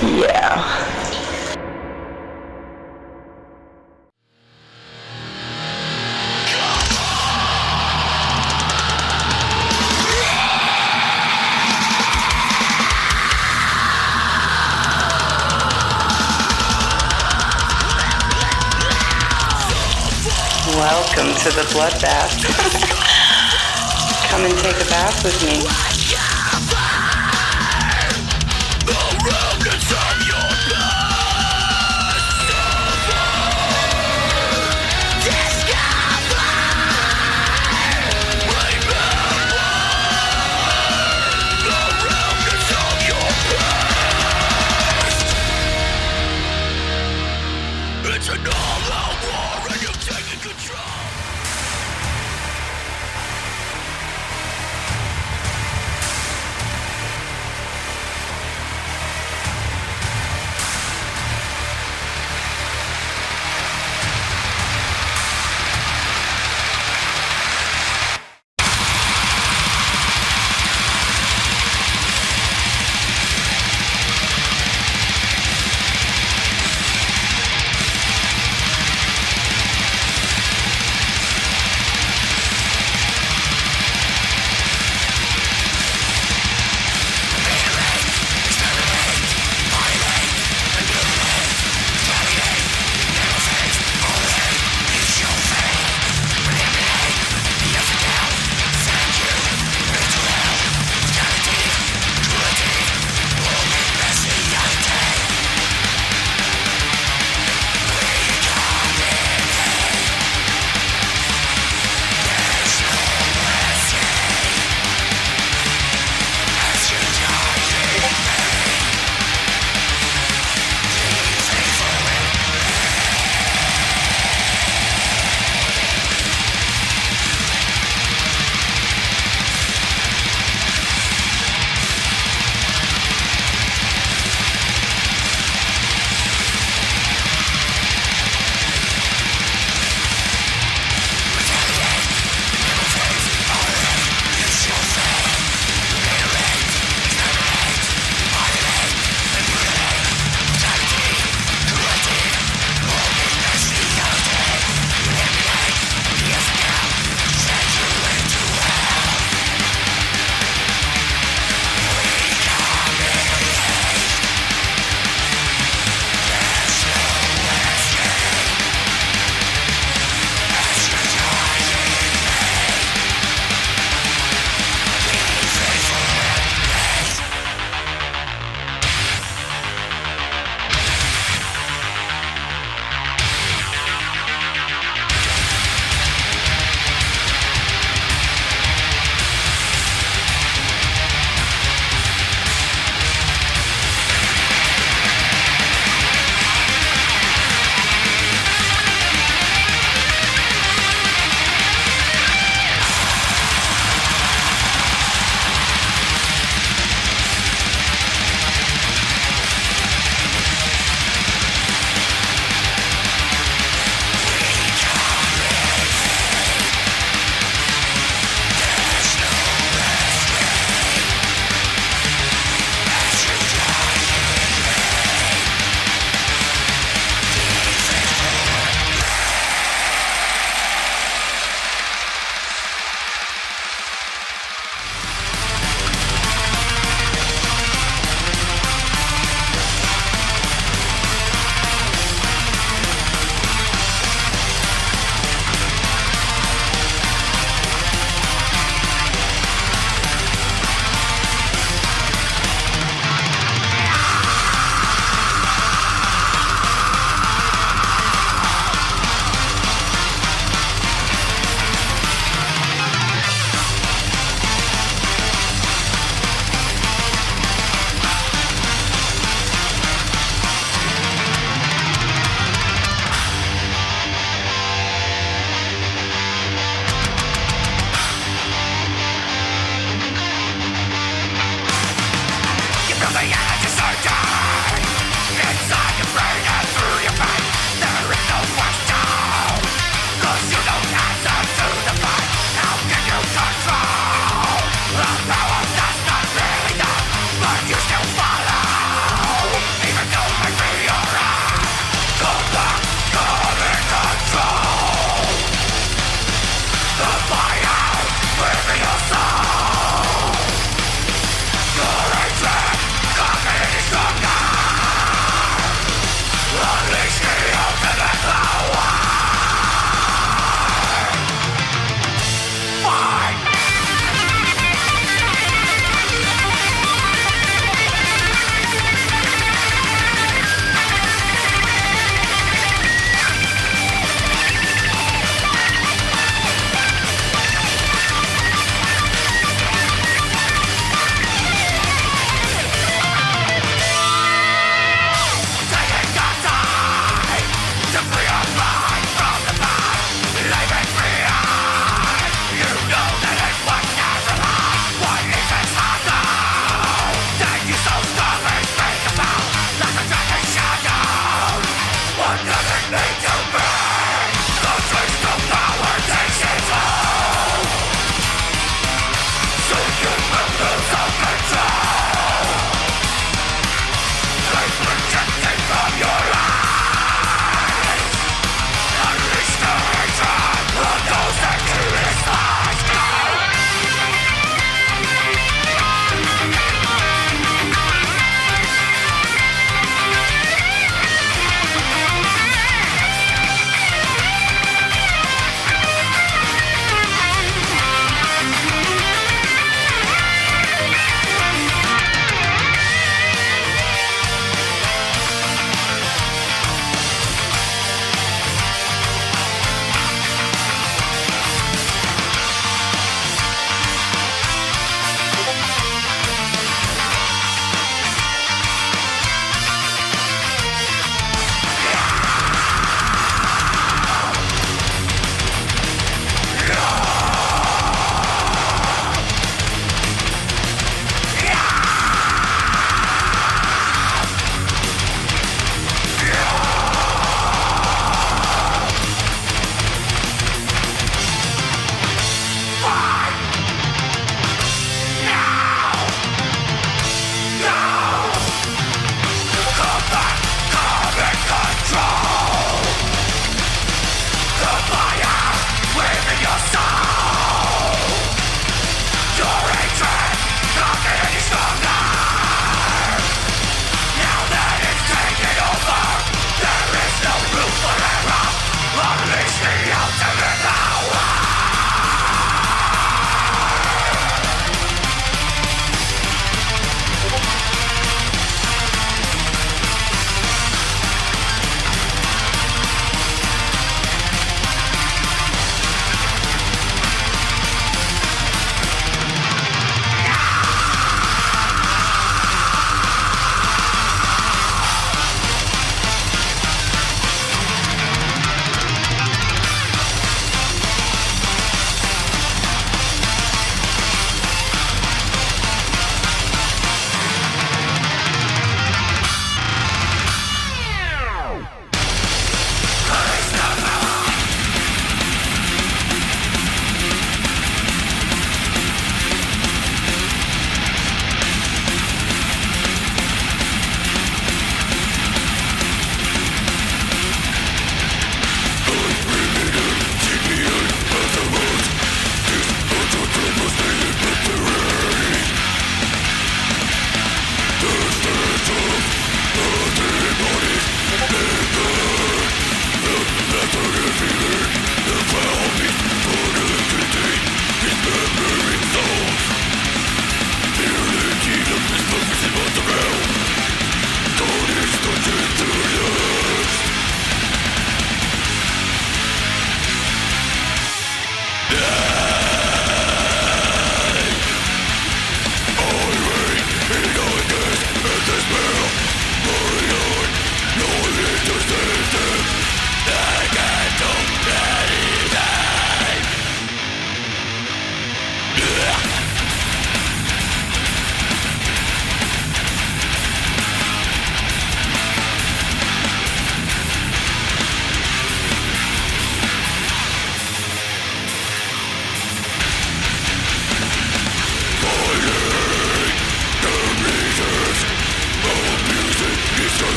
Yeah. Welcome to the bloodbath. Come and take a bath with me. It's an all-out war and you're taking control.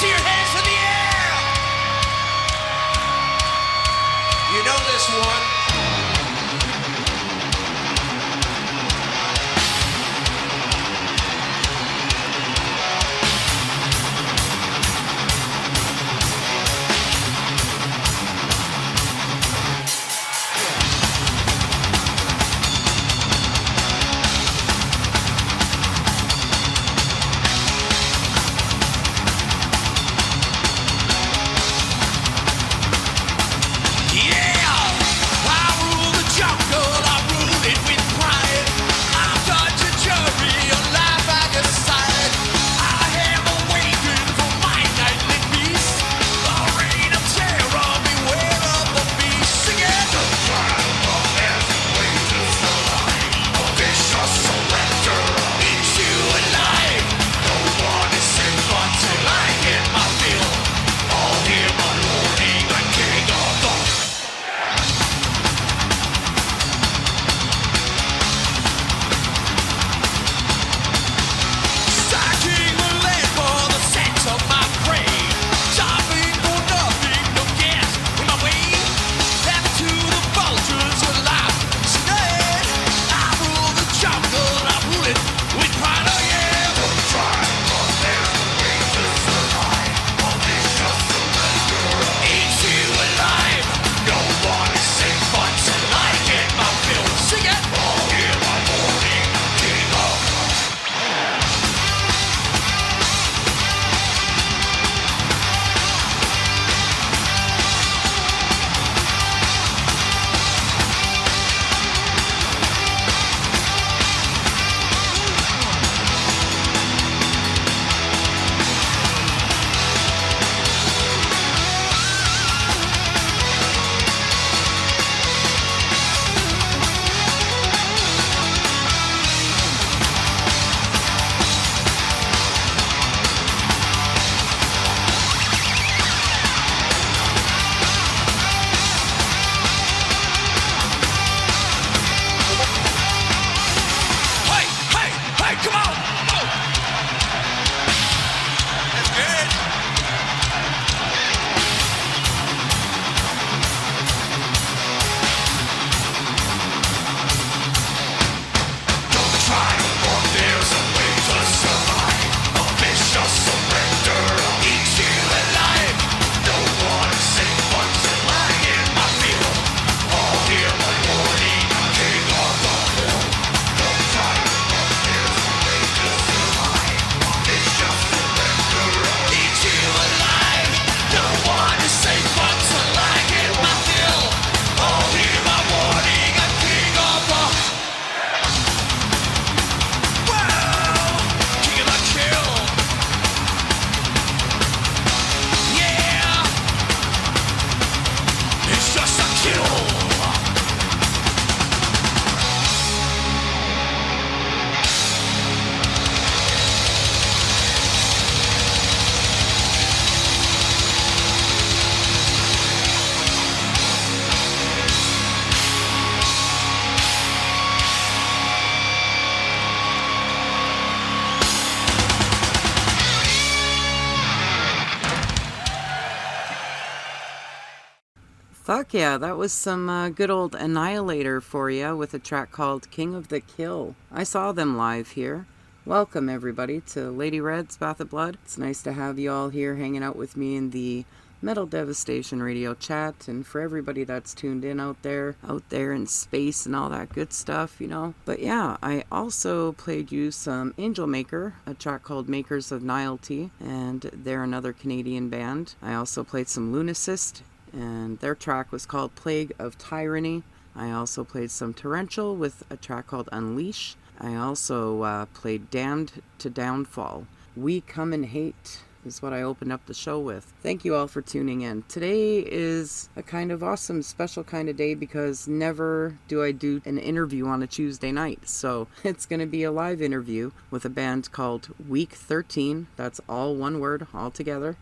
see your hands in the air. You know this one. Fuck yeah, that was some good old Annihilator for you with a track called King of the Kill. I saw them live here. Welcome everybody to Lady Red's Bath of Blood. It's nice to have you all here hanging out with me in the Metal Devastation radio chat, and for everybody that's tuned in out there in space and all that good stuff, you know. But yeah, I also played you some Angel Maker, a track called Makers of Nihility, and they're another Canadian band. I also played some Lunicist, and their track was called Plague of Tyranny. I also played some Torrential with a track called Unleash. I also played Damned to Downfall. We Come in Hate is what I opened up the show with. Thank you all for tuning in. Today is a kind of awesome, special kind of day because never do I do an interview on a Tuesday night. So it's going to be a live interview with a band called Week 13. That's all one word, all together.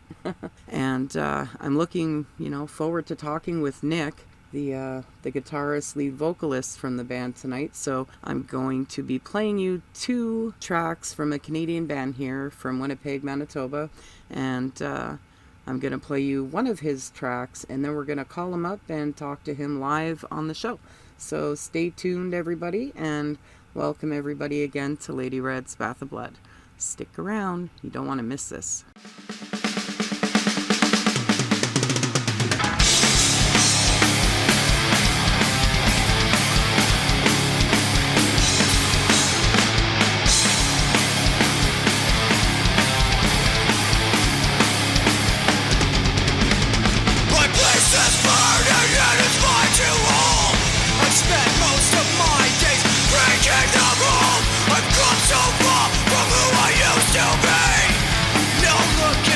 And I'm looking, forward to talking with Nick. the guitarist, lead vocalist from the band tonight. So I'm going to be playing you 2 tracks from a Canadian band here from Winnipeg, Manitoba, and I'm going to play you one of his tracks, and then we're going to call him up and talk to him live on the show. So stay tuned, everybody, and welcome everybody again to Lady Red's Bath of Blood. Stick around, you don't want to miss this. I've come so far from who I used to be. Now look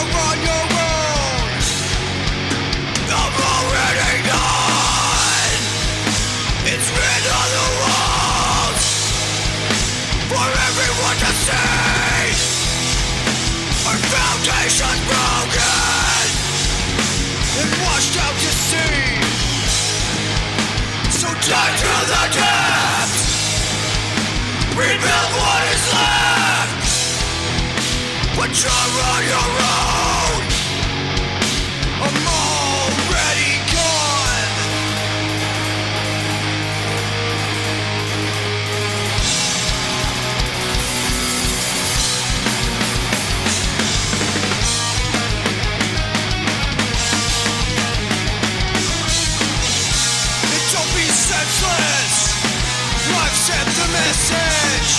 you're on your own. I'm already gone. It's written on the walls for everyone to see. Our foundation's broken and washed out to sea. So dive to the depths. Rebuild what is left. But you're on your own. I'm already gone. And don't be senseless. I've sent the message.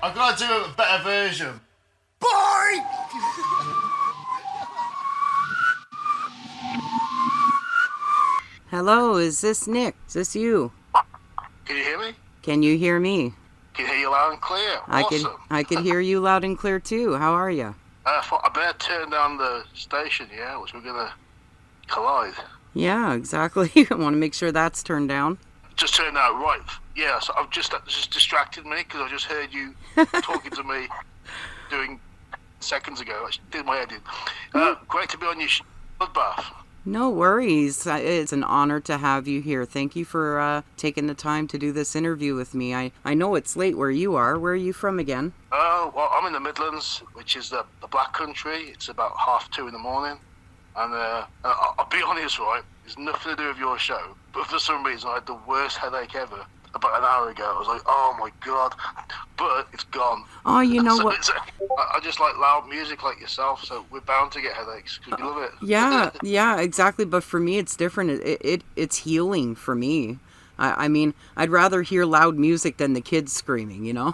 I've got to do a better version. Bye! Hello, is this Nick? Is this you? Can you hear me? Can you hear me? Can hear you loud and clear. Awesome. I could hear you loud and clear too. How are you? I thought I better turn down the station, yeah, which we're gonna collide. Yeah, exactly. I want to make sure that's turned down. Just turned out right. Yeah, so I've just distracted me because I just heard you talking to me, doing seconds ago. I did my edit. Great to be on your Bloodbath. No worries. It's an honor to have you here. Thank you for taking the time to do this interview with me. I know it's late where you are. Where are you from again? Well, I'm in the Midlands, which is the Black Country. It's about 2:30 in the morning. And I'll be honest, right? It's nothing to do with your show. But for some reason, I had the worst headache ever about an hour ago. I was like, oh my God. But it's gone. Oh, you know So what? I just like loud music like yourself, so we're bound to get headaches because we love it. Yeah, exactly. But for me, it's different. It's healing for me. I mean, I'd rather hear loud music than the kids screaming, you know?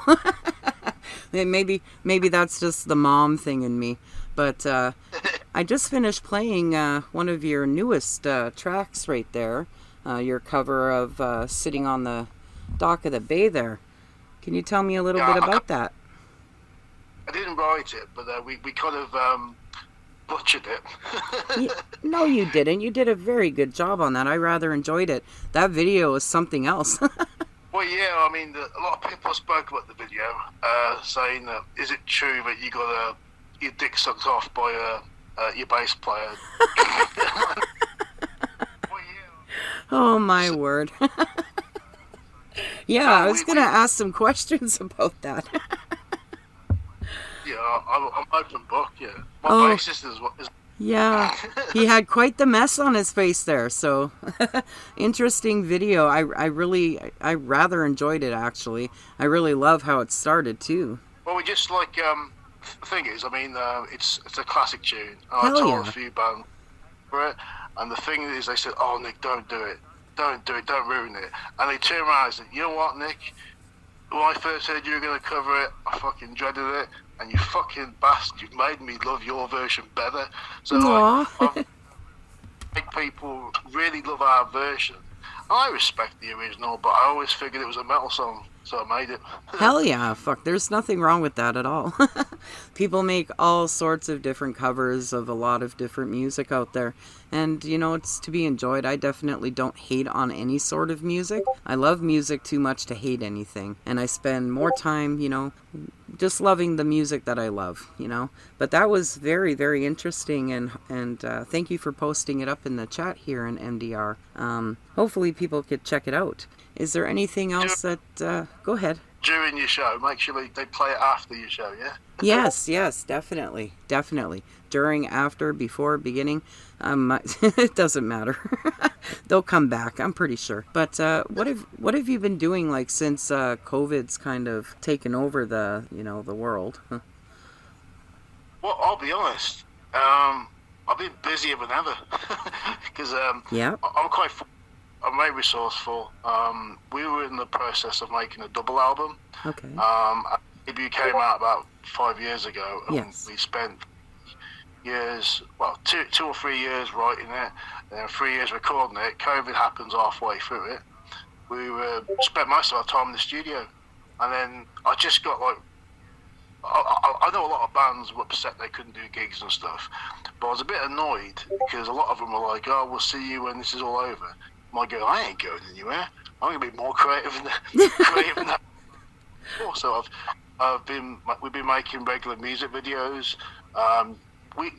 And maybe that's just the mom thing in me. But I just finished playing one of your newest tracks right there. Your cover of Sitting on the Dock of the Bay there. Can you tell me a little bit about that? I didn't write it, but we kind of butchered it. No, you didn't. You did a very good job on that. I rather enjoyed it. That video was something else. Well, yeah, I mean, a lot of people spoke about the video, saying that, is it true that you got your dick sucked off by your bass player? Well, yeah. Oh, my word. Yeah, I was going to ask some questions about that. Yeah, I'm open book, yeah. My bassist is Yeah, he had quite the mess on his face there, so interesting video. I rather enjoyed it, actually. I really love how it started, too. Well, we just like, the thing is, I mean, it's a classic tune. I Hell told yeah. a few bands for it, and the thing is, they said, oh, Nick, don't do it. Don't do it, don't ruin it. And they turned around and said, you know what, Nick? When I first heard you were going to cover it, I fucking dreaded it. And you fucking bastard, you've made me love your version better. So like, make people really love our version. I respect the original, but I always figured it was a metal song, so I made it. Hell yeah, fuck, there's nothing wrong with that at all. People make all sorts of different covers of a lot of different music out there. And, you know, it's to be enjoyed. I definitely don't hate on any sort of music. I love music too much to hate anything. And I spend more time, you know, just loving the music that I love, you know. But that was very, very interesting, and thank you for posting it up in the chat here in MDR. Hopefully people could check it out. Is there anything else that... go ahead. During your show, make sure they play it after your show, yeah? Yes, definitely. During, after, before, beginning, it doesn't matter. They'll come back, I'm pretty sure. But what have you been doing, like, since COVID's kind of taken over the world? Well, I'll be honest. I've been busier than ever because Yeah. I'm very resourceful. We were in the process of making a double album. Okay. Our debut came out about 5 years ago, and Yes. we spent years, well, two or 3 years writing it, and then 3 years recording it. COVID happens halfway through it. We spent most of our time in the studio, and then I just got like, I know a lot of bands were upset they couldn't do gigs and stuff, but I was a bit annoyed because a lot of them were like, oh, we'll see you when this is all over. I go, I ain't going anywhere. I'm going to be more creative than that. Also, we've been making regular music videos.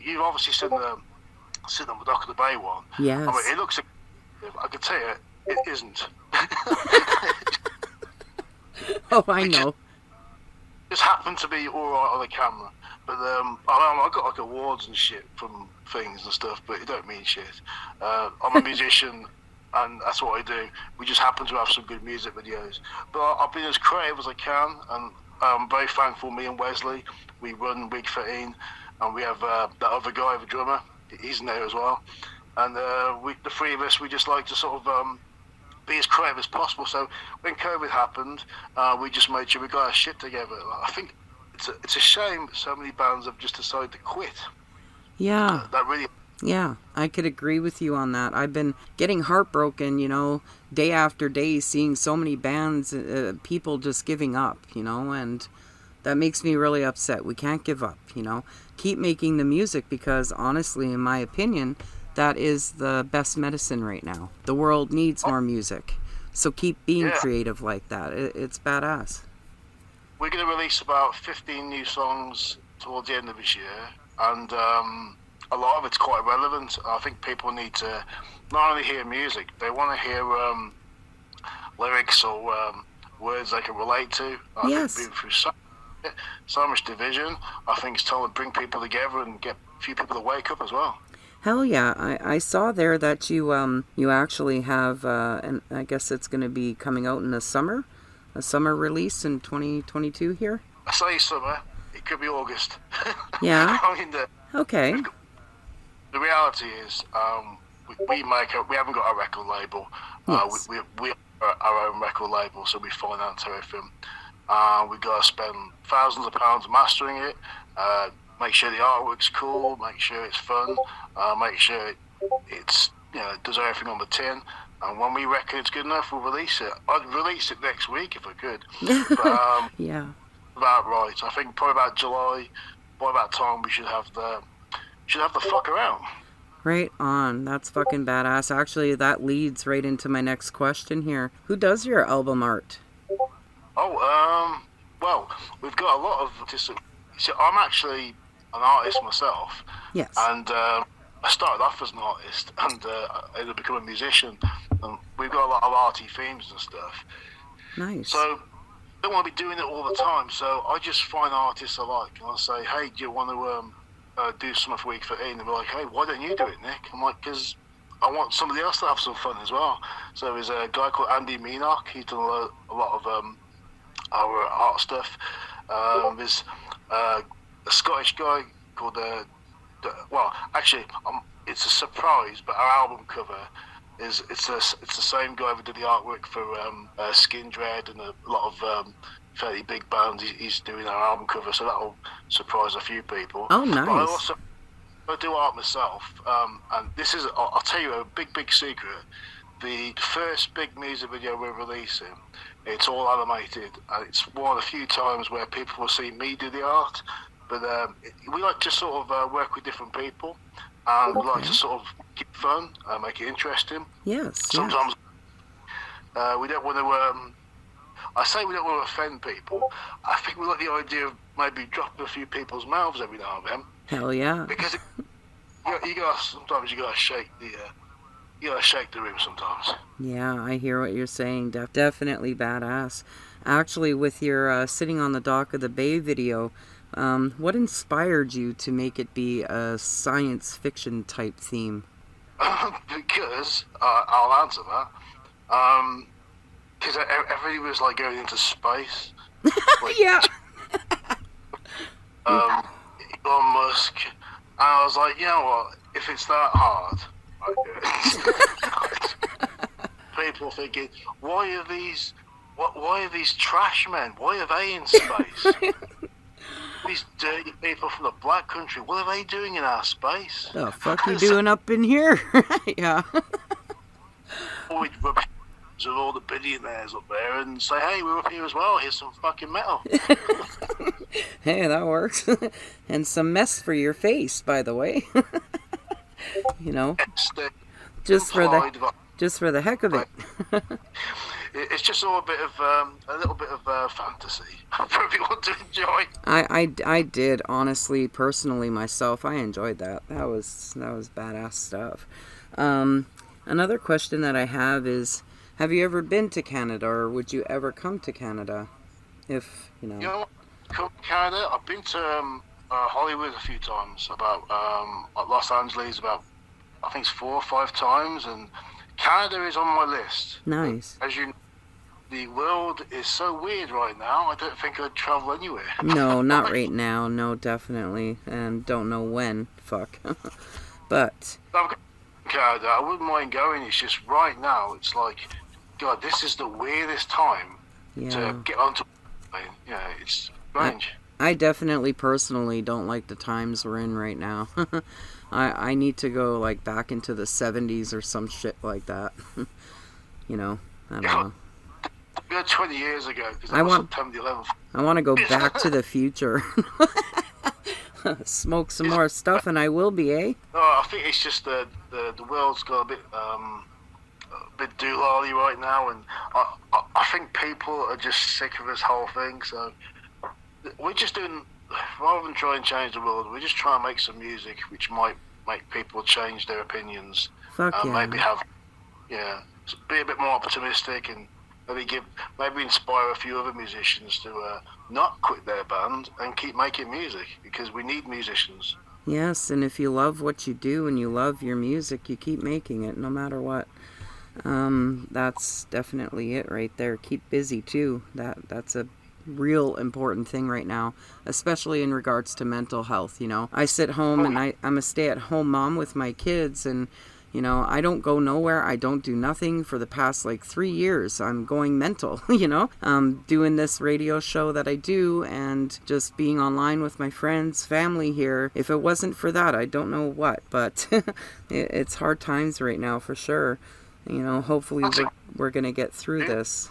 You've obviously seen the Dock of the Bay one. Yes. I mean, it looks. I can tell you, it isn't. Oh, I know. Just happened to be all right on the camera, but I got like awards and shit from things and stuff, but it don't mean shit. I'm a musician, and that's what I do. We just happen to have some good music videos. But I've been as creative as I can, and I'm very thankful. Me and Wesley, we run Wig 13, and we have that other guy, the drummer. He's in there as well, and the three of us, we just like to sort of be as creative as possible. So when COVID happened, we just made sure we got our shit together. I think it's a shame that so many bands have just decided to quit. Yeah. That really. Yeah, I could agree with you on that. I've been getting heartbroken, you know, day after day, seeing so many bands, people just giving up, you know, and that makes me really upset. We can't give up, you know. Keep making the music because, honestly, in my opinion, that is the best medicine right now. The world needs more music. So keep being creative like that. It's badass. We're going to release about 15 new songs towards the end of this year, and a lot of it's quite relevant. I think people need to not only hear music, they want to hear lyrics or words they can relate to. I Yes. think through so much division, I think it's time to bring people together and get a few people to wake up as well. Hell yeah! I saw there that you actually have and I guess it's going to be coming out in the summer, a summer release in 2022 here. I say summer, it could be August. Yeah. I mean, Okay. the reality is, we haven't got a record label. Yes. We are our own record label, so we finance everything. We've got to spend thousands of pounds mastering it. Make sure the artwork's cool. Make sure it's fun. Make sure it's does everything on the tin. And when we reckon it's good enough, we'll release it. I'd release it next week if I could. But, Yeah. about right. I think probably about July. By that time, we should have the fuck around. Right on. That's fucking badass. Actually, that leads right into my next question here. Who does your album art? Oh, well, we've got a lot of artists. So I'm actually an artist myself, Yes. and I started off as an artist, and I ended up becoming a musician. And we've got a lot of arty themes and stuff. Nice. So I don't want to be doing it all the time. So I just find artists I like, and I say, hey, do you want to do something for Week 13? And they're like, hey, why don't you do it, Nick? I'm like, because I want somebody else to have some fun as well. So there's a guy called Andy Meanock. He's done a lot of our art stuff. There's a Scottish guy called well, actually, it's a surprise, but our album cover it's the same guy who did the artwork for Skindred and a lot of fairly big bands. He's doing our album cover, so that'll surprise a few people. Oh, nice. But I do art myself, and this is, I'll tell you a big secret. The first big music video we're releasing, it's all animated, and it's one of the few times where people will see me do the art. But we like to sort of work with different people, and we like to sort of keep it fun and make it interesting. Yes. Sometimes we don't want to. I say we don't want to offend people. I think we like the idea of maybe dropping a few people's mouths every now and then, Hell yeah. because sometimes you gotta shake the room sometimes. Yeah, I hear what you're saying. Definitely badass. Actually, with your Sitting on the Dock of the Bay video, what inspired you to make it be a science fiction type theme? Because I'll answer that. Because everybody was like going into space. Like, Yeah. Elon Musk, and I was like, you know what? If it's that hard, people thinking, why are these trash men? Why are they in space? These dirty people from the black country, what are they doing in our space? The fuck you doing up in here? Yeah. We'd rub with all the billionaires up there and say, hey, we're up here as well, here's some fucking metal. Hey, that works. And some mess for your face, by the way. You know, just for the heck of it. It's just all a little bit of fantasy for everyone to enjoy. I did, honestly, personally, myself, I enjoyed that. That was badass stuff. Another question that I have is, have you ever been to Canada, or would you ever come to Canada? If, you know. You know, come to Canada, I've been to Hollywood a few times, about Los Angeles about, I think it's 4 or 5 times, and Canada is on my list. Nice. As you know, the world is so weird right now, I don't think I'd travel anywhere. No, not right now. No, definitely. And don't know when. Fuck. But I've got Canada, I wouldn't mind going, it's just right now, it's like, God, this is the weirdest time yeah. to get onto a plane. Yeah, it's strange. I definitely personally don't like the times we're in right now. I need to go like back into the 70s or some shit like that. You know, I don't know. We had 20 years ago, because I that was want- September the 11th. I want to go back to the future. Smoke some more stuff and I will be, eh? No, I think it's just the world's got a bit doolally right now, and I think people are just sick of this whole thing. So we're just doing rather than try and change the world, we just try and make some music which might make people change their opinions. Fuck yeah. Maybe be a bit more optimistic, and maybe inspire a few other musicians to not quit their band and keep making music, because we need musicians. Yes, and if you love what you do and you love your music, you keep making it no matter what. That's definitely it right there. Keep busy too. That's a real important thing right now, especially in regards to mental health. You know, I sit home and I'm a stay-at-home mom with my kids, and you know, I don't go nowhere. I don't do nothing for the past 3 years. I'm going mental, you know, doing this radio show that I do and just being online with my friends, family here. If it wasn't for that, I don't know what, but it's hard times right now for sure. You know, hopefully we're going to get through this.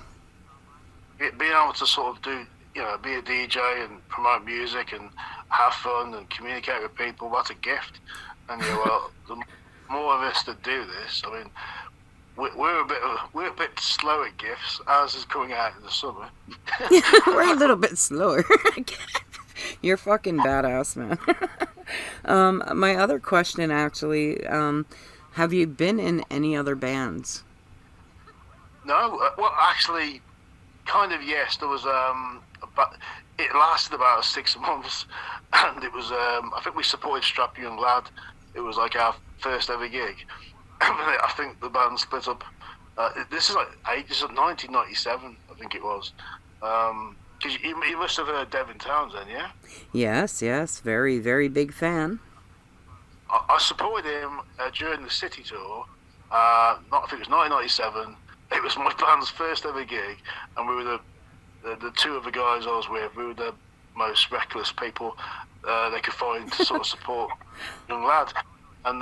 Being able to sort of do, be a DJ and promote music and have fun and communicate with people, that's a gift. And the more of us that do this, I mean, we're a bit slow at gifts. Ours is coming out in the summer. We're a little bit slower. You're fucking badass, man. My other question, actually, have you been in any other bands? No, well, actually, kind of yes. There was it lasted about 6 months, and it was I think we supported Strap Young Lad. It was like our first ever gig. I think the band split up. This is 1997, I think it was. Cause you must have heard Devin Townsend, yeah? Yes, very, very big fan. I supported him during the City tour. I think it was 1997. It was my band's first ever gig, and we were the two other guys I was with. We were the most reckless people they could find to sort of support Young Lad. And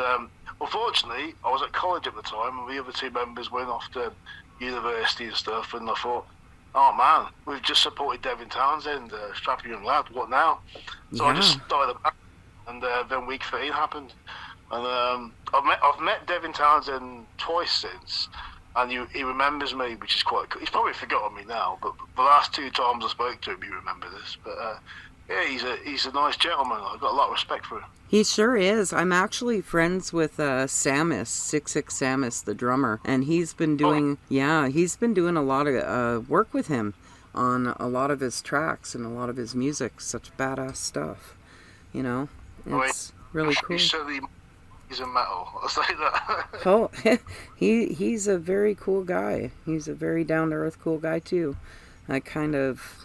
unfortunately, I was at college at the time, and the other two members went off to university and stuff. And I thought, oh man, we've just supported Devin Townsend, Strap Young Lad. What now? So I just started the band. And then week 13 happened, and I've met Devin Townsend twice since, and he remembers me, which is quite cool. He's probably forgotten me now, but the last 2 times I spoke to him, he remembered this. But yeah, he's a nice gentleman. I've got a lot of respect for him. He sure is. I'm actually friends with Samus, 66 Samus, the drummer, and he's been doing a lot of work with him on a lot of his tracks and a lot of his music. Such badass stuff, you know. It's really cool. He's a metal. I'll say that. Oh, he's a very cool guy. He's a very down-to-earth cool guy too. I kind of,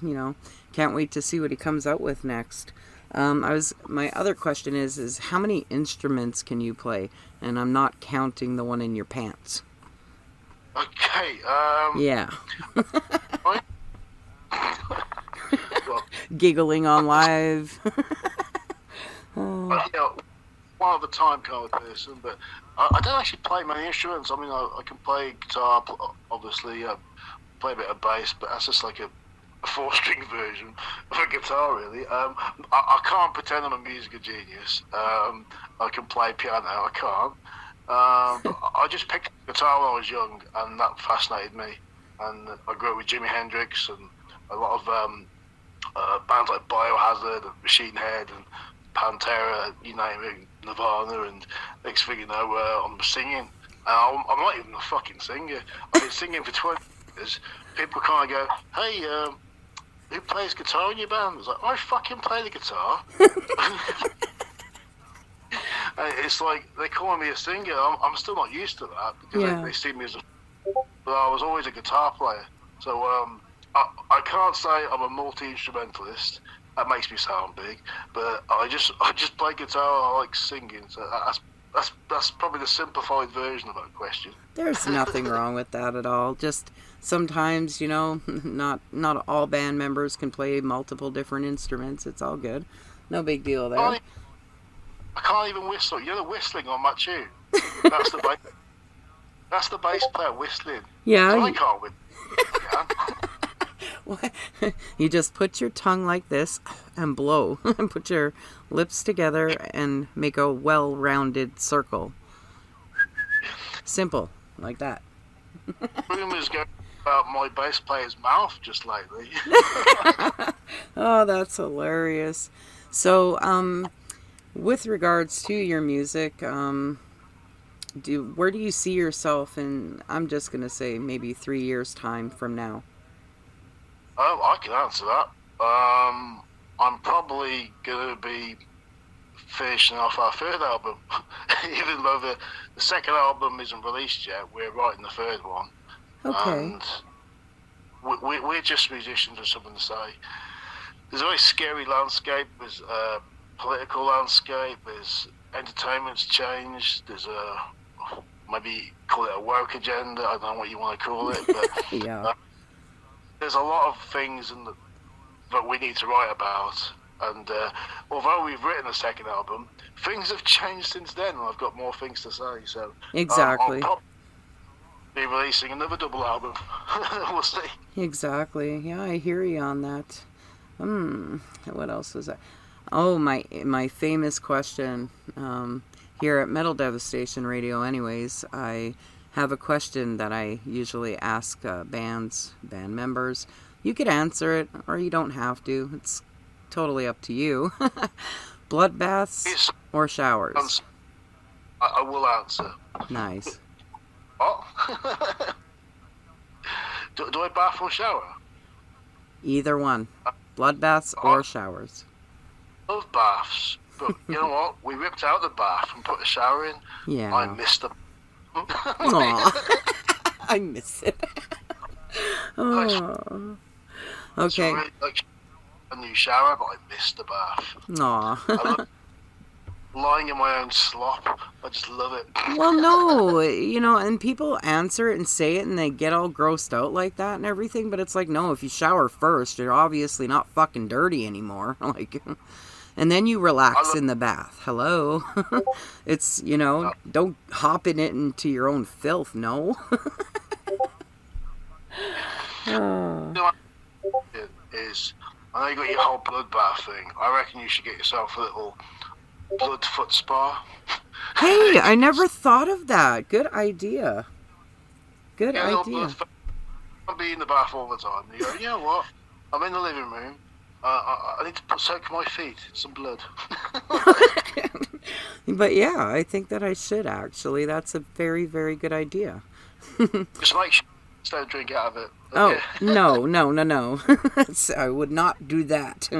can't wait to see what he comes out with next. My other question is how many instruments can you play? And I'm not counting the one in your pants. Okay. Yeah. Giggling on live. One of a time kind of person, but I don't actually play many instruments. I mean, I can play guitar, obviously, play a bit of bass, but that's just like a 4-string version of a guitar, really. I can't pretend I'm a musical genius. I can play piano, I can't. But I just picked up guitar when I was young, and that fascinated me. And I grew up with Jimi Hendrix and a lot of bands like Biohazard and Machine Head and Pantera, you name it, Nirvana, and next thing you know, I'm singing. I'm not even a fucking singer. I've been singing for 20 years. People kind of go, hey, who plays guitar in your band? It's like, I fucking play the guitar. It's like, they're calling me a singer. I'm still not used to that, because they see me as but I was always a guitar player. So I can't say I'm a multi-instrumentalist. That makes me sound big, but I just play guitar. I like singing, so that's probably the simplified version of that question. There's nothing wrong with that at all. Just sometimes, not all band members can play multiple different instruments. It's all good. No big deal there. I can't even whistle. The whistling on my tune. That's the bass. That's the bass player whistling. Yeah. So I can't whistle. You just put your tongue like this and blow, and put your lips together and make a well-rounded circle. Simple, like that. Rumors go about my bass player's mouth just lately. Oh, that's hilarious. So, with regards to your music, where do you see yourself in, I'm just going to say, maybe 3 years' time from now? I can answer that. I'm probably going to be finishing off our third album. Even though the second album isn't released yet, we're writing the third one. Okay. And we're just musicians with something to say. There's a very scary landscape. There's a political landscape. There's entertainment's changed. There's maybe call it a woke agenda. I don't know what you want to call it, but Yeah. There's a lot of things that we need to write about. And although we've written a second album, things have changed since then, and I've got more things to say. So Exactly. I'll probably be releasing another double album. We'll see. Exactly. Yeah, I hear you on that. What else was that? Oh, my famous question. Here at Metal Devastation Radio, anyways, I have a question that I usually ask band members. You could answer it, or you don't have to. It's totally up to you. Bloodbaths or showers? I will answer. Nice. What? do I bath or shower? Either one. Bloodbaths or showers. Love baths, but you know what? We ripped out the bath and put a shower in. Yeah. I missed them. Aw. I miss it. Oh. Okay. Really like a new shower, but I missed the bath. Aw. I love lying in my own slop. I just love it. Well, no, and people answer it and say it and they get all grossed out like that and everything, but it's like, no, if you shower first, you're obviously not fucking dirty anymore. Like, and then you relax in the bath. Hello. It's, don't hop in it into your own filth, no. It is. I know you got your whole bloodbath thing. I reckon you should get yourself a little blood foot spa. Hey, I never thought of that. Good idea. Good idea. I'll be in the bath all the time. You go, you know what? I'm in the living room. I need to soak my feet in some blood. But yeah, I think that I should actually. That's a very, very good idea. Just make sure you don't drink out of it. Oh, no. I would not do that.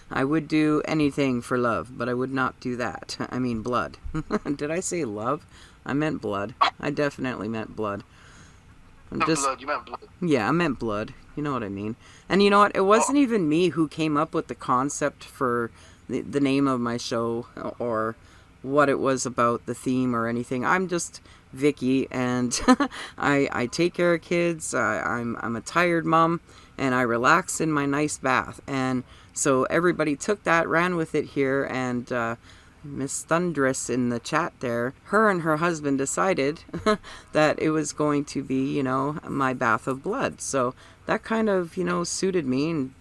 I would do anything for love, but I would not do that. I mean blood. Did I say love? I meant blood. I definitely meant blood. You meant blood. Yeah, I meant blood. You know what I mean. And you know what? It wasn't even me who came up with the concept for the name of my show or what it was about, the theme or anything. I'm just Vicky, and I take care of kids. I'm a tired mom, and I relax in my nice bath. And so everybody took that, ran with it here, and Miss Thundress in the chat there, her and her husband decided that it was going to be, my bath of blood. So that kind of, suited me, and,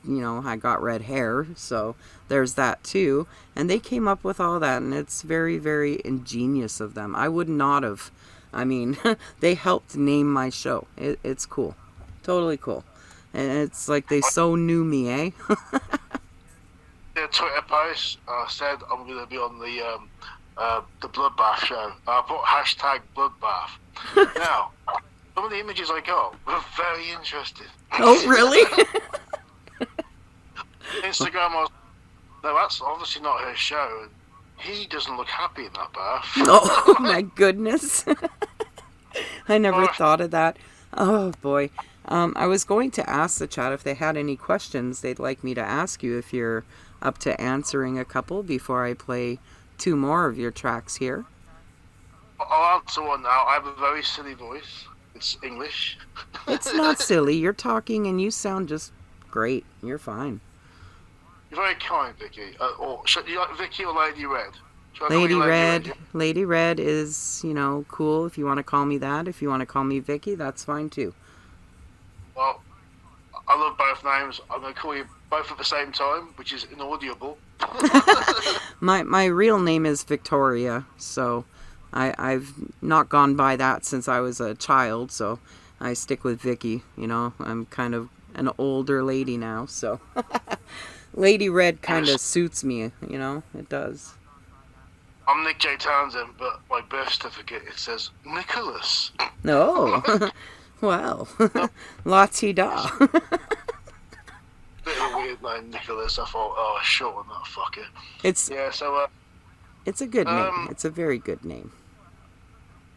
I got red hair, so there's that too. And they came up with all that, and it's very, very ingenious of them. I would not have. I mean, they helped name my show. It's cool. Totally cool. And it's like they so knew me, eh? A Twitter post said I'm going to be on the Bloodbath show. I put hashtag Bloodbath. Now, some of the images I got were very interesting. Oh, really? Instagram was, no, that's obviously not her show. And he doesn't look happy in that bath. Oh, my goodness. I never thought of that. Oh, boy. I was going to ask the chat if they had any questions they'd like me to ask you, if you're up to answering a couple before I play 2 more of your tracks here. I'll answer one now. I have a very silly voice. It's English. It's not silly. You're talking and you sound just great. You're fine. You're very kind, Vicky. Should you like Vicky or Lady Red? Lady Red. Lady Red is, cool if you want to call me that. If you want to call me Vicky, that's fine too. Well, I love both names. I'm going to call you both at the same time, which is inaudible. My real name is Victoria, so I've not gone by that since I was a child, so I stick with Vicky. I'm kind of an older lady now, so Lady Red kind of suits me, you know? It does. I'm Nick J. Townsend, but my birth certificate, it says Nicholas. No. Well, la-ti-da. Bit of a weird name, Nicholas. I thought, oh, short on that fucker. It's So, it's a good name. It's a very good name.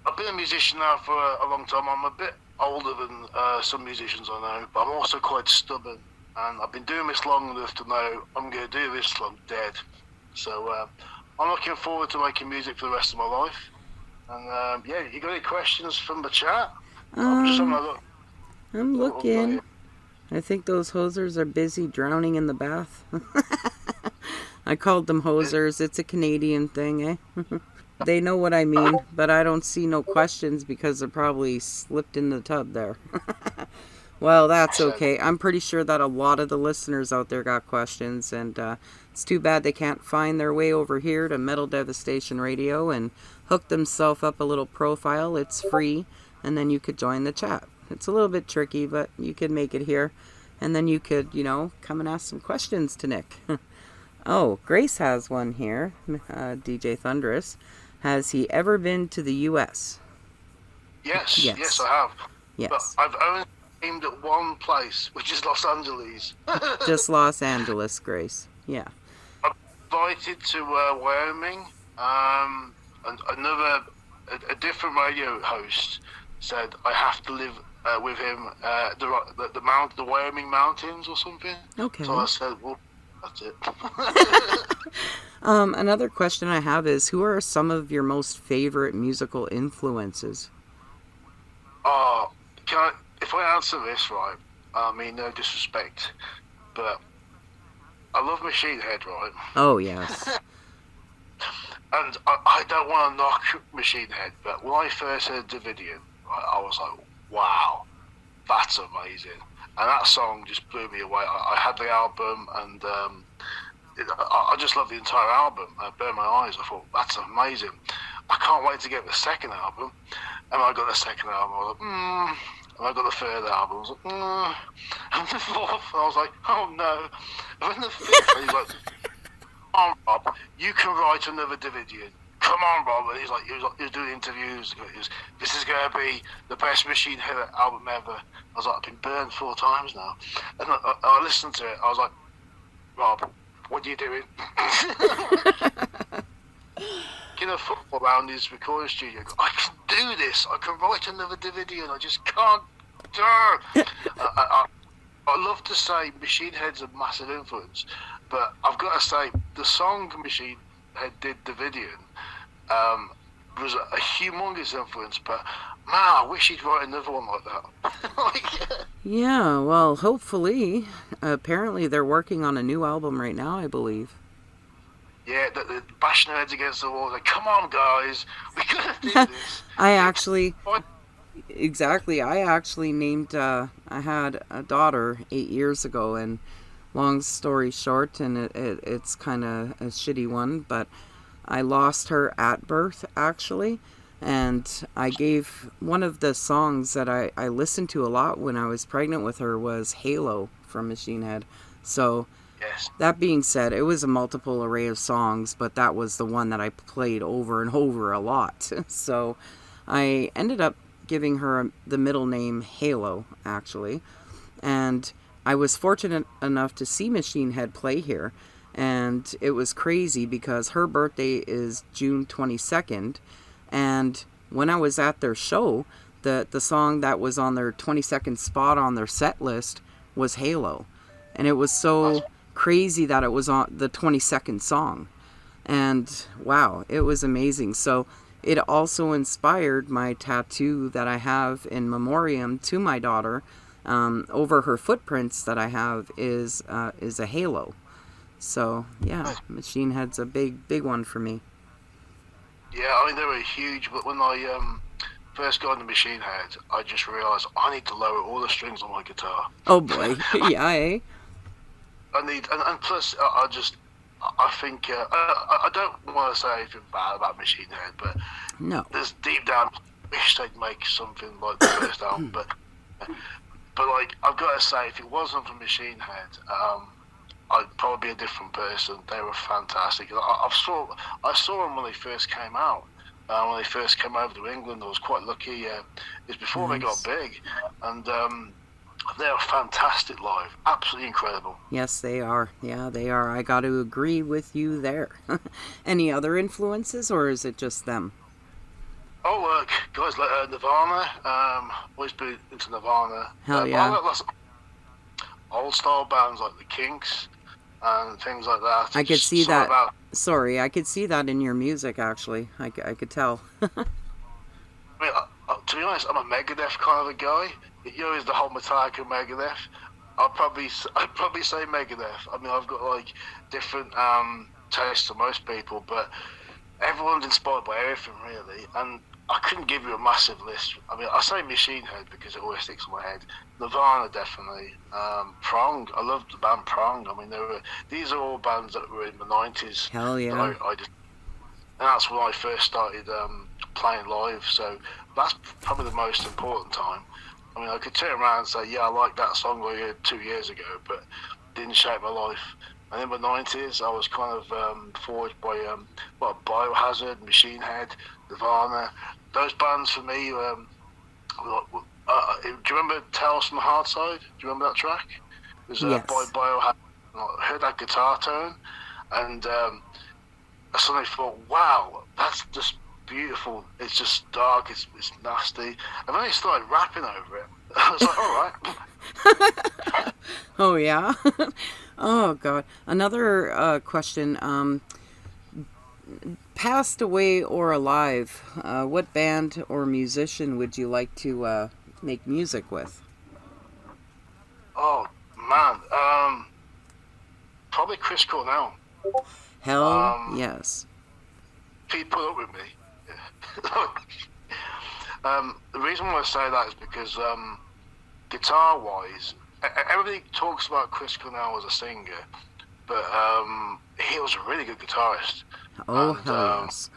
I've been a musician now for a long time. I'm a bit older than some musicians I know, but I'm also quite stubborn. And I've been doing this long enough to know I'm going to do this till I'm dead. So I'm looking forward to making music for the rest of my life. And yeah, you got any questions from the chat? I'm just having a look. I'm looking. I think those hosers are busy drowning in the bath. I called them hosers. It's a Canadian thing, eh? They know what I mean, but I don't see no questions because they're probably slipped in the tub there. Well, that's okay. I'm pretty sure that a lot of the listeners out there got questions, and it's too bad they can't find their way over here to Metal Devastation Radio and hook themselves up a little profile. It's free, and then you could join the chat. It's a little bit tricky, but you could make it here, and then you could, you know, come and ask some questions to Nick. Oh, Grace has one here, DJ Thunderous. Has he ever been to the U.S.? Yes, yes, I have. Yes. But I've only aimed at one place, which is Los Angeles. Just Los Angeles, Grace. Yeah. I'm invited to Wyoming, and a different radio host said I have to live with him the Wyoming mountains or something. Okay. So I said, well, that's it. Another question I have is, who are some of your most favorite musical influences? Oh, if I answer this right, I mean, no disrespect, but I love Machine Head, right? Oh, yes. And I don't want to knock Machine Head, but when I first heard Davidian, I was like, wow, that's amazing. And that song just blew me away. I had the album, and I just love the entire album. I burned my eyes. I thought, that's amazing. I can't wait to get the second album. And I got the second album. I was like, And I got the third album. I was like, And the fourth, I was like, oh no. And then the fifth, he's like, come on, Rob, you can write another Davidian. Come on, Rob. And he was doing interviews. This is going to be the best Machine Head album ever. I was like, I've been burned 4 times now. And I listened to it. I was like, Rob, what are you doing? In a football around his recording studio, I can do this. I can write another Davidian. I just can't do it. I love to say Machine Head's a massive influence, but I've got to say the song Machine Head did, Davidian, was a humongous influence. But man, I wish he'd write another one like that. Yeah, well, hopefully. Apparently, they're working on a new album right now, I believe. Yeah, the bashing their heads against the wall. Like, come on, guys, we gotta do this. I actually named. I had a daughter 8 years ago, and long story short, and it's kind of a shitty one, but I lost her at birth, actually, and I gave one of the songs that I listened to a lot when I was pregnant with her was Halo from Machine Head. So. Yes. That being said, it was a multiple array of songs, but that was the one that I played over and over a lot. So I ended up giving her the middle name Halo, actually. And I was fortunate enough to see Machine Head play here. And it was crazy because her birthday is June 22nd. And when I was at their show, the song that was on their 22nd spot on their set list was Halo. And it was so crazy that it was on the 22nd song, and wow, it was amazing. So it also inspired my tattoo that I have in memoriam to my daughter. Over her footprints that I have is a halo. So yeah, Machine Head's a big one for me. Yeah, I mean, they were huge, but when I first got into Machine Head, I just realised I need to lower all the strings on my guitar. Oh boy. Yeah, eh? I need, and plus, I think, I don't want to say anything bad about Machine Head, but no, there's deep down, I wish they'd make something like the first album, but like, I've got to say, if it wasn't for Machine Head, I'd probably be a different person. They were fantastic. I saw them when they first came out. When they first came over to England, I was quite lucky. It was before they got Nice. big, and they are fantastic live. Absolutely incredible. Yes, they are. Yeah, they are. I got to agree with you there. Any other influences, or is it just them? Oh, guys like Nirvana. Always been into Nirvana. Hell But yeah. I like lots of old style bands like the Kinks and things like that. I could It's see sort that. of about- Sorry, I could see that in your music, actually. I could tell. I mean, to be honest, I'm a Megadeth kind of a guy. You know, is the whole Metallica Megadeth. I'd probably say Megadeth. I mean, I've got like different tastes to most people, but everyone's inspired by everything really. And I couldn't give you a massive list. I mean, I say Machine Head because it always sticks in my head. Nirvana definitely. Prong. I loved the band Prong. I mean, these are all bands that were in the 90s. Hell yeah. And that's when I first started playing live. So that's probably the most important time. I mean, I could turn around and say, yeah, I like that song I heard 2 years ago, but it didn't shape my life. And in the 90s, I was kind of forged by Biohazard, Machine Head, Nirvana. Those bands for me, do you remember Tales from the Hard Side? Do you remember that track? It was Yes. by Biohazard. I heard that guitar tone, and I suddenly thought, wow, that's just beautiful. It's just dark, it's nasty. And then he started rapping over it. I was like, all right. Oh, yeah? Oh, God. Another question. Passed away or alive, what band or musician would you like to make music with? Oh, man. Probably Chris Cornell. Hell yes. He put up with me. The reason why I say that is because guitar-wise, everybody talks about Chris Cornell as a singer, but he was a really good guitarist. Oh, And, hell yes.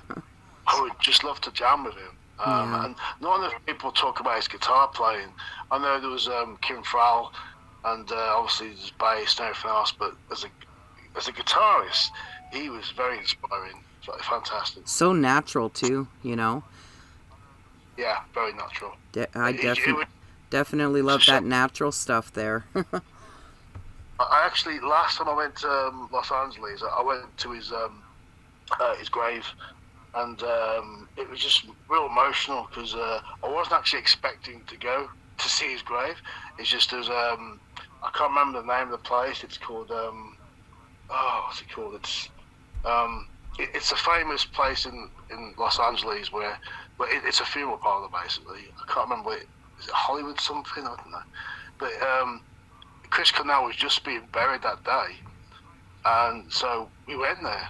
I would just love to jam with him. Yeah. And not enough people talk about his guitar playing. I know there was Kim Frowell, and obviously his bass and everything else, but as a guitarist, he was very inspiring. Fantastic. So natural, too, you know? Yeah, very natural. I It was- definitely love So- that natural stuff there. I actually, last time I went to Los Angeles, I went to his grave, and it was just real emotional because I wasn't actually expecting to go to see his grave. It's just there's I can't remember the name of the place. It's called what's it called? It's a famous place in Los Angeles where it's a funeral parlor basically. I can't remember is it Hollywood something? I don't know. But Chris Cornell was just being buried that day, and so we went there,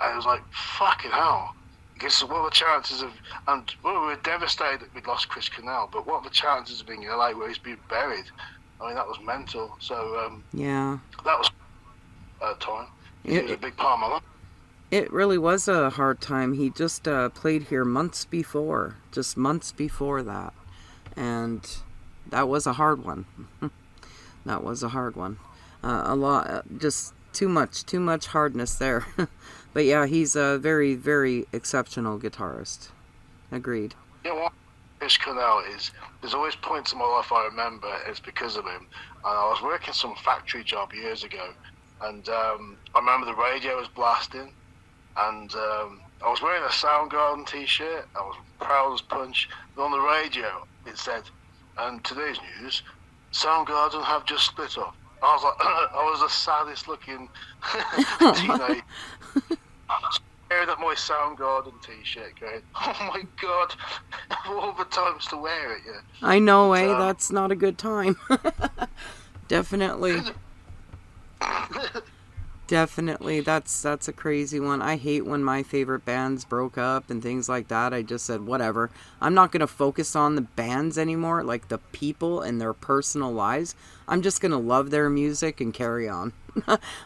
and it was like fucking hell. Because what are the chances of? And we were devastated that we'd lost Chris Cornell, but what are the chances of being in LA where he's being buried? I mean, that was mental. So Yeah. that was time. It was a big part of my life. It really was a hard time. He just played here months before, just months before that. And that was a hard one. That was a hard one. A lot, just too much hardness there. But yeah, he's a very, very exceptional guitarist. Agreed. You know what? Chris Cornell is. There's always points in my life I remember. It's because of him. And I was working some factory job years ago, and I remember the radio was blasting, and I was wearing a Soundgarden t-shirt. I was proud as punch. And on the radio, it said, "And today's news, Soundgarden have just split up." I was like, I was the saddest looking teenager. Wearing up my Soundgarden t-shirt, going, "Oh my god, of all the times to wear it, yeah." I know, eh? That's not a good time. Definitely. Definitely, that's a crazy one. I hate when my favorite bands broke up and things like that. I just said, whatever. I'm not going to focus on the bands anymore, like the people and their personal lives. I'm just going to love their music and carry on.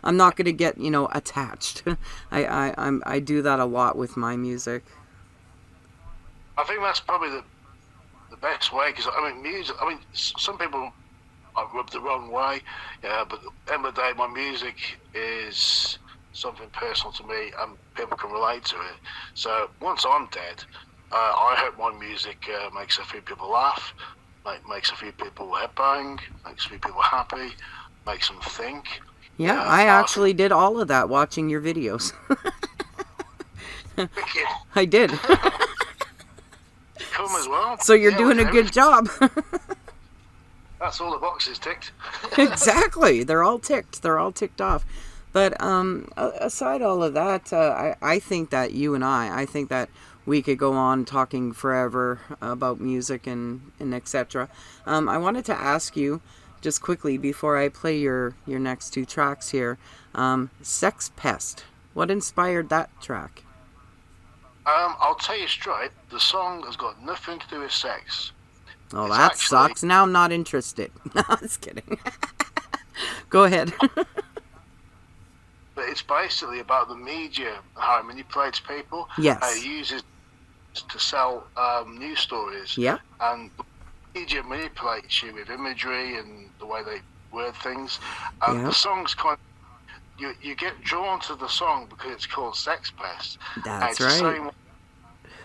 I'm not going to get, attached. I do that a lot with my music. I think that's probably the best way, because I mean, music. I mean, some people rubbed the wrong way. Yeah, but at the end of the day, my music is something personal to me, and people can relate to it. So once I'm dead, I hope my music makes a few people laugh, makes a few people headbang, makes a few people happy, makes them think. Yeah, I actually did all of that watching your videos. I did. Come as well. So you're doing a good job. That's all the boxes ticked. Exactly. They're all ticked. They're all ticked off. But aside all of that, I think that you and I think that we could go on talking forever about music and etc. I wanted to ask you, just quickly, before I play your next two tracks here, Sex Pest. What inspired that track? I'll tell you straight, the song has got nothing to do with sex. Oh, It's that actually- sucks. Now I'm not interested. No, I was kidding. Go ahead. But it's basically about the media, how it manipulates people. Yes. How it uses to sell news stories. Yeah. And the media manipulates you with imagery and the way they word things. And Yeah. the song's kind of, you get drawn to the song because it's called Sex Pest. That's and it's right. the same way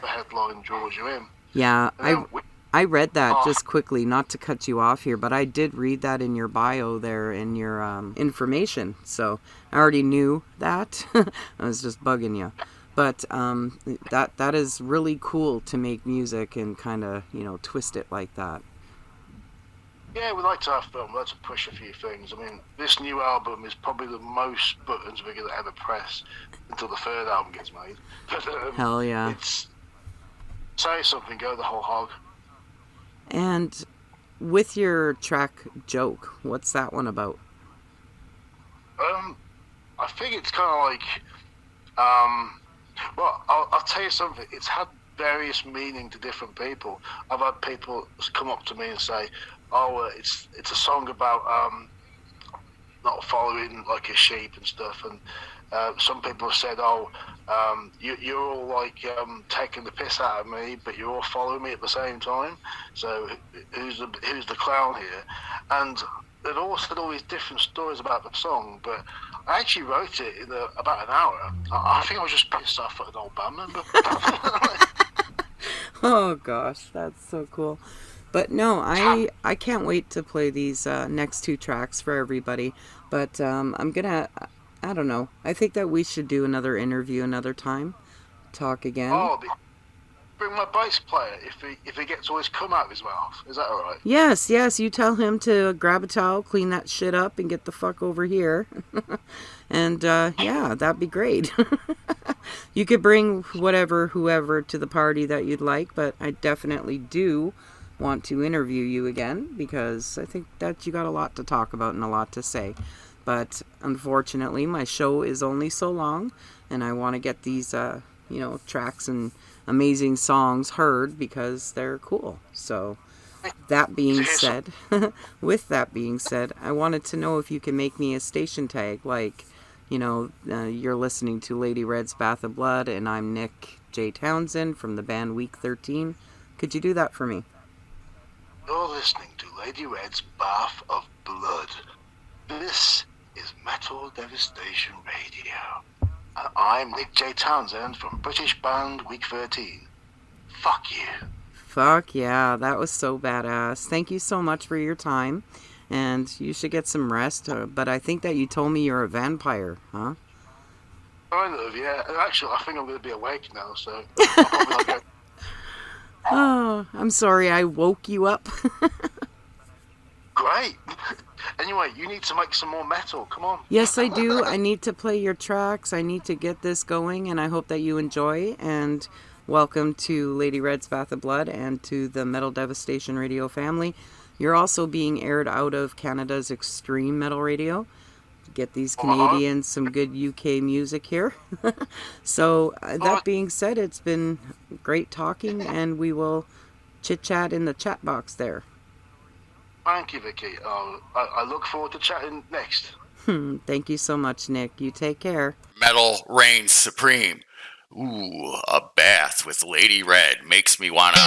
the headline draws you in. Yeah, And then I read that Oh. just quickly, not to cut you off here, but I did read that in your bio there in your information. So I already knew that. I was just bugging you. But that is really cool to make music and kind of, twist it like that. Yeah, we like to have fun. We like to push a few things. I mean, this new album is probably the most buttons we're going to ever press until the third album gets made. But, Hell yeah. It's say something, go the whole hog. And with your track Joke, what's that one about? I think it's kind of like, well, I'll tell you something. It's had various meaning to different people. I've had people come up to me and say, "Oh, it's a song about not following like a sheep and stuff." And some people have said, "Oh, you're all like taking the piss out of me, but you're all following me at the same time. So who's the clown here?" And they've all said all these different stories about the song, but I actually wrote it in about an hour. I think I was just pissed off at an old band member. Oh gosh, that's so cool. But no, I can't wait to play these next two tracks for everybody. But I'm gonna, I don't know. I think that we should do another interview another time. Talk again. Oh, bring my bass player if he gets all his cum out of his mouth. Is that all right? Yes, you tell him to grab a towel, clean that shit up, and get the fuck over here. And yeah, that'd be great. You could bring whoever to the party that you'd like, but I definitely do want to interview you again because I think that you got a lot to talk about and a lot to say. But unfortunately, my show is only so long, and I want to get these, tracks and amazing songs heard because they're cool. So, that being said, with that being said, I wanted to know if you can make me a station tag, like, you're listening to Lady Red's Bath of Blood, and I'm Nick J. Townsend from the band Week 13. Could you do that for me? You're listening to Lady Red's Bath of Blood. This is Metal Devastation Radio. And I'm Nick J. Townsend from British band Week 13. Fuck you. Fuck yeah, that was so badass. Thank you so much for your time. And you should get some rest. But I think that you told me you're a vampire, huh? Kind of, yeah. And actually, I think I'm going to be awake now, so I'll probably not go. Oh, I'm sorry I woke you up. Great. Anyway, you need to make some more metal. Come on. Yes, I do. I need to play your tracks. I need to get this going, and I hope that you enjoy. And welcome to Lady Red's Bath of Blood and to the Metal Devastation Radio family. You're also being aired out of Canada's Extreme Metal Radio. Get these Canadians some good UK music here. So, that being said, it's been great talking, and we will chit-chat in the chat box there. Thank you, Vicky. I look forward to chatting next. Thank you so much, Nick. You take care. Metal reigns supreme. Ooh, a bath with Lady Red makes me wanna...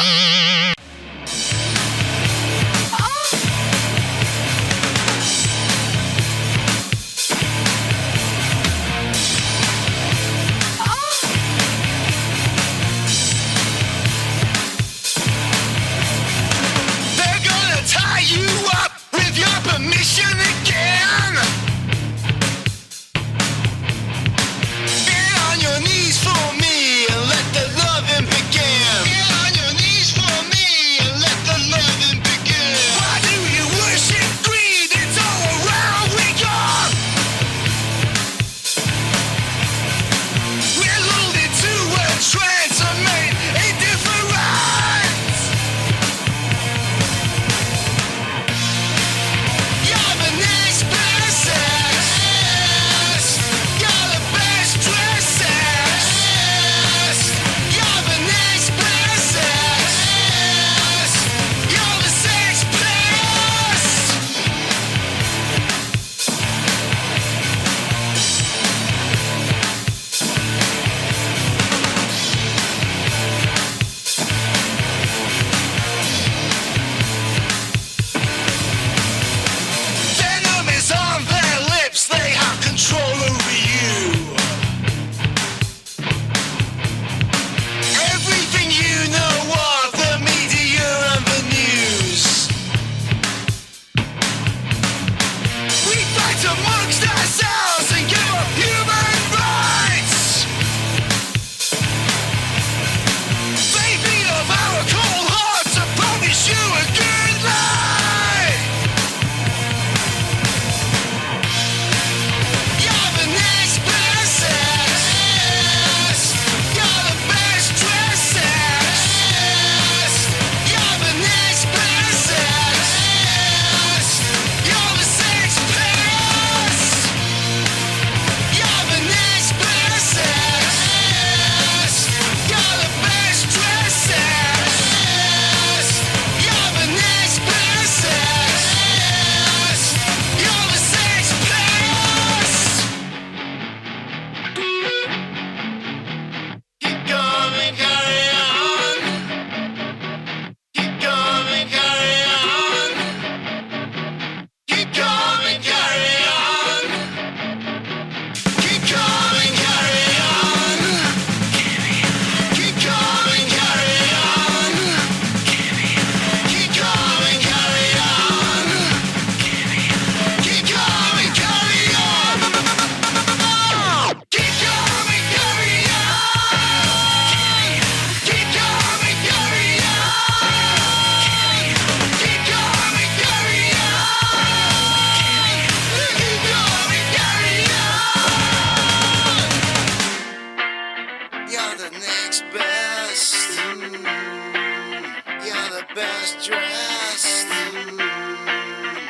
the best dressed.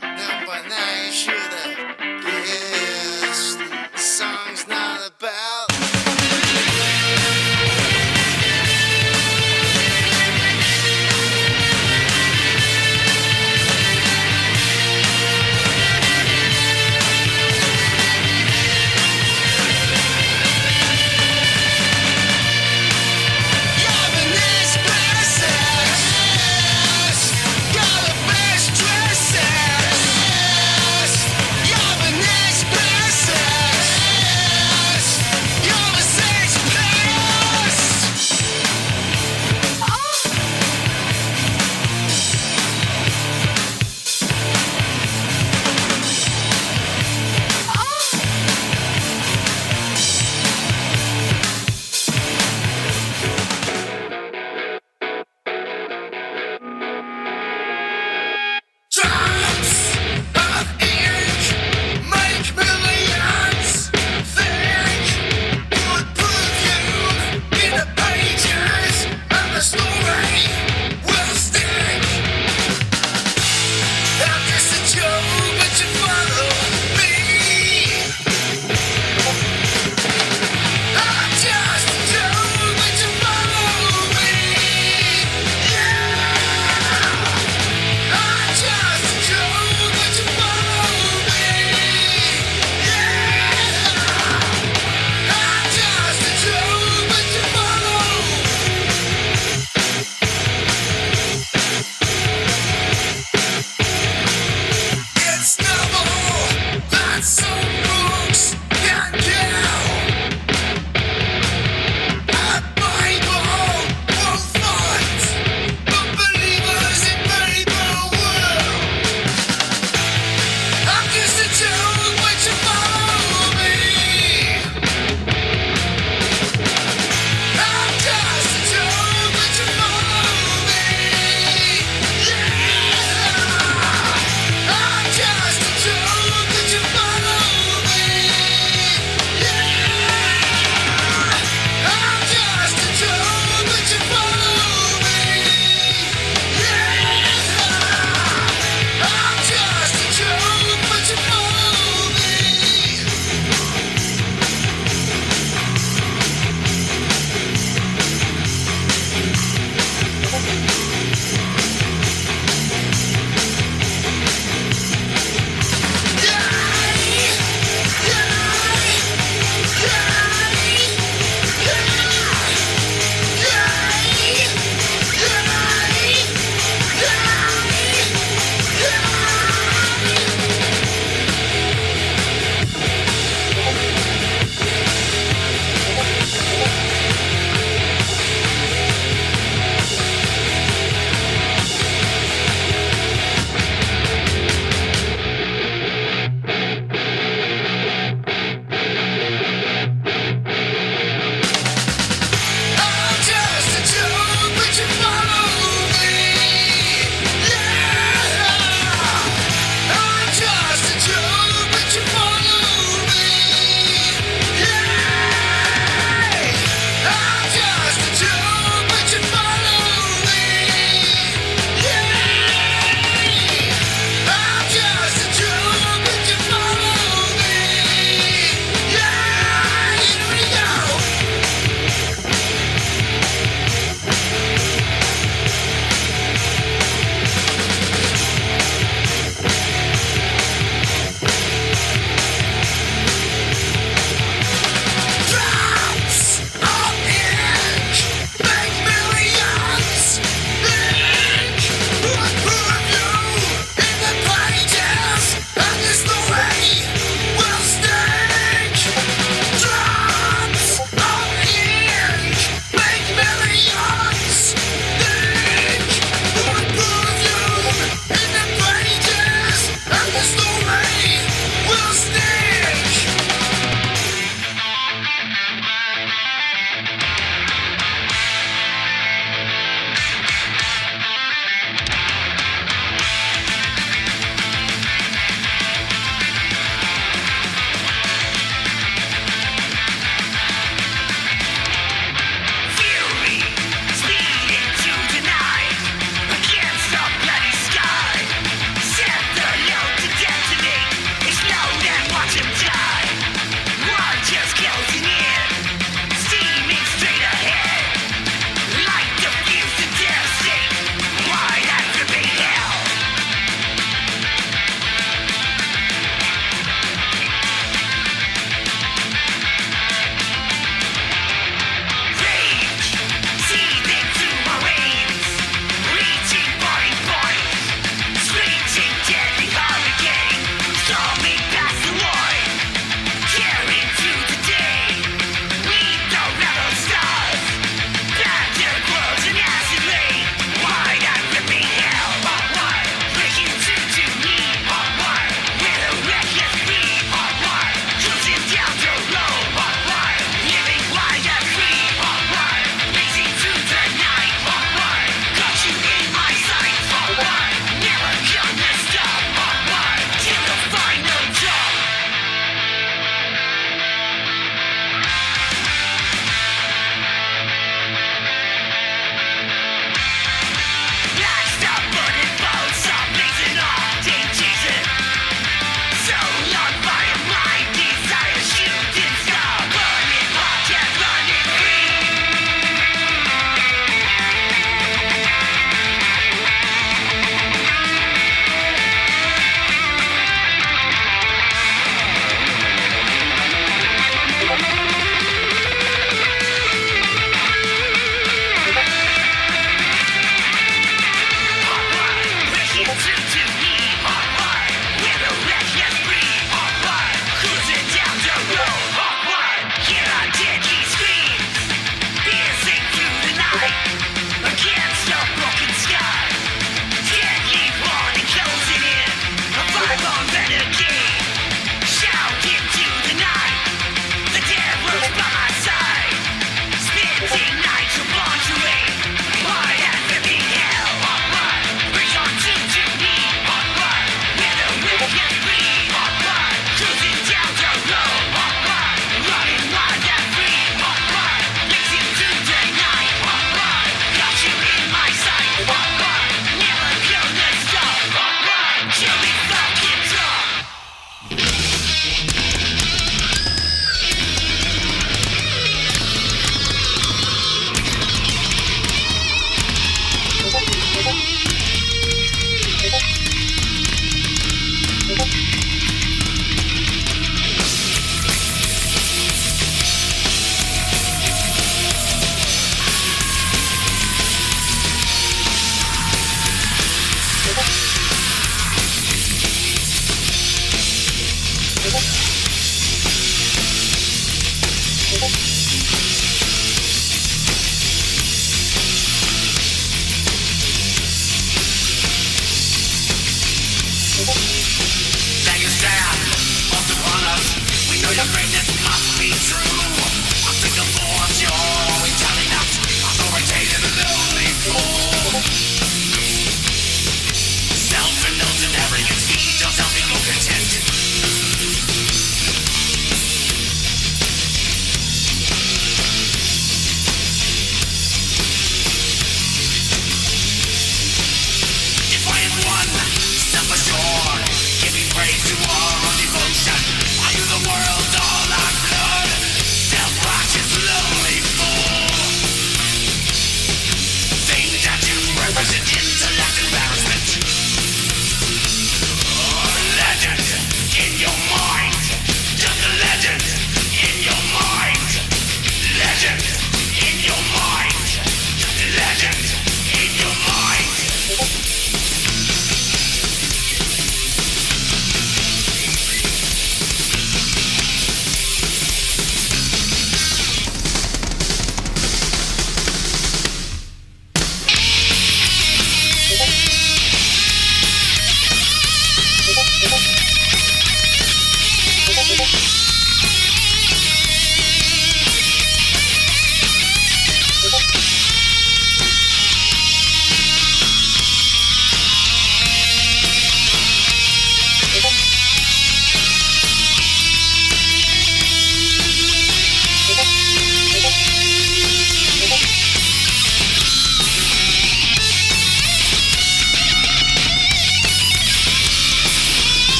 Now by now you should have guessed. The song's not about. You're the next best. You're the best dressed.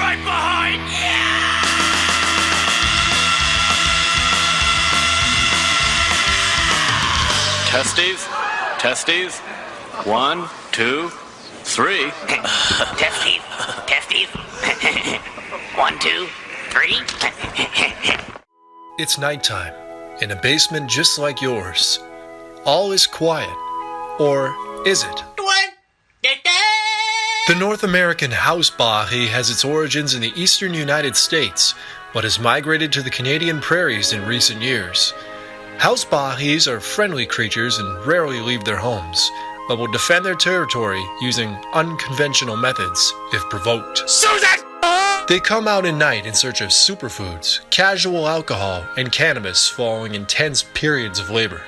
right behind you! Testes? Testes? 1, 2, 3. Testes. Testes. 1, 2, 3. It's nighttime, in a basement just like yours. All is quiet. Or is it? The North American house baagie has its origins in the eastern United States, but has migrated to the Canadian prairies in recent years. House baagies are friendly creatures and rarely leave their homes, but will defend their territory using unconventional methods if provoked. Susan! They come out at night in search of superfoods, casual alcohol, and cannabis following intense periods of labor.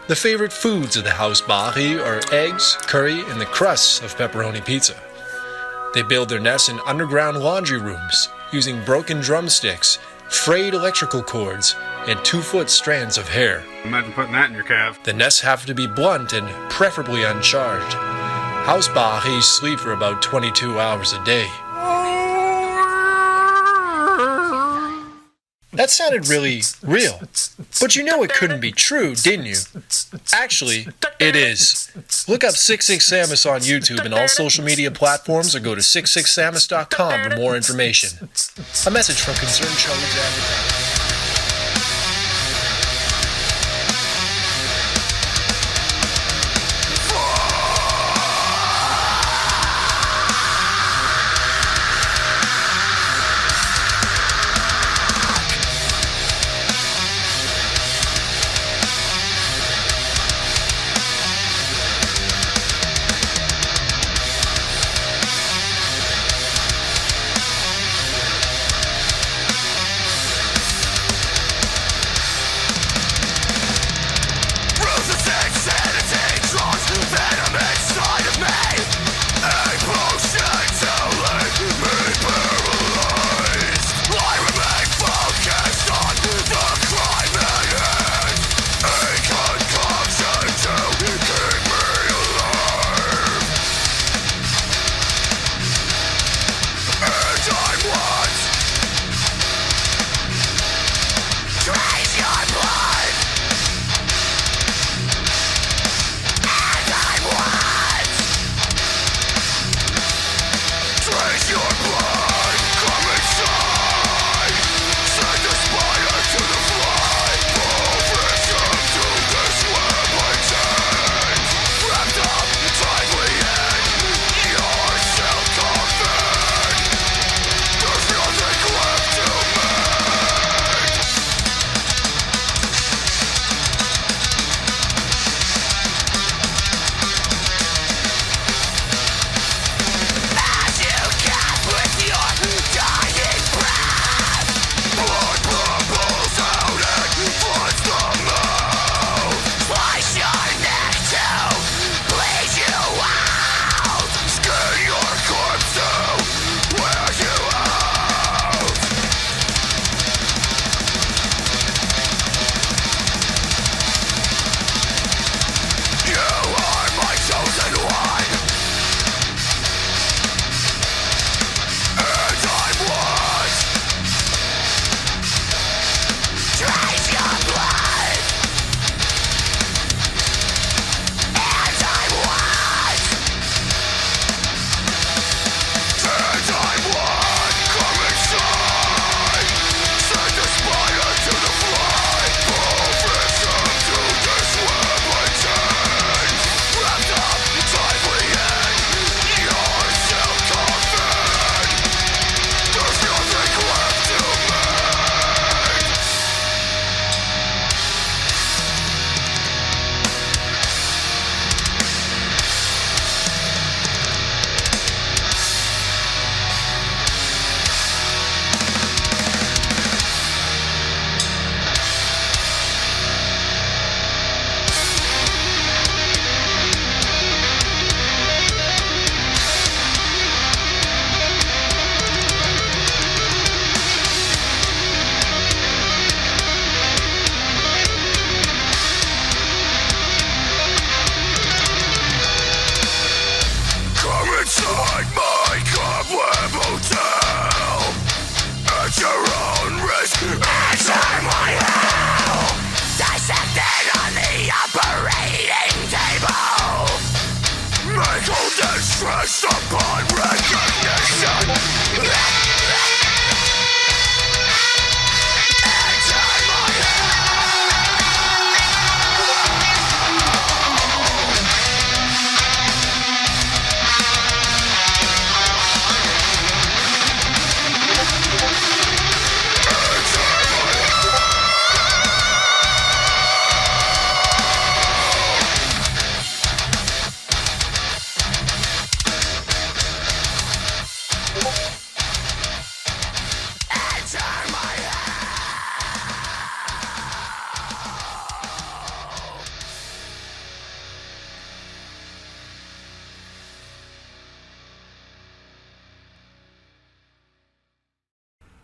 The favorite foods of the house baagie are eggs, curry, and the crusts of pepperoni pizza. They build their nests in underground laundry rooms, using broken drumsticks, frayed electrical cords, and 2-foot strands of hair. Imagine putting that in your calf. The nests have to be blunt and preferably uncharged. House baagies sleep for about 22 hours a day. That sounded really real. But you know it couldn't be true, didn't you? Actually, it is. Look up 66 Samus on YouTube and all social media platforms, or go to 66samus.com for more information. A message from Concerned Charlie's Advertising.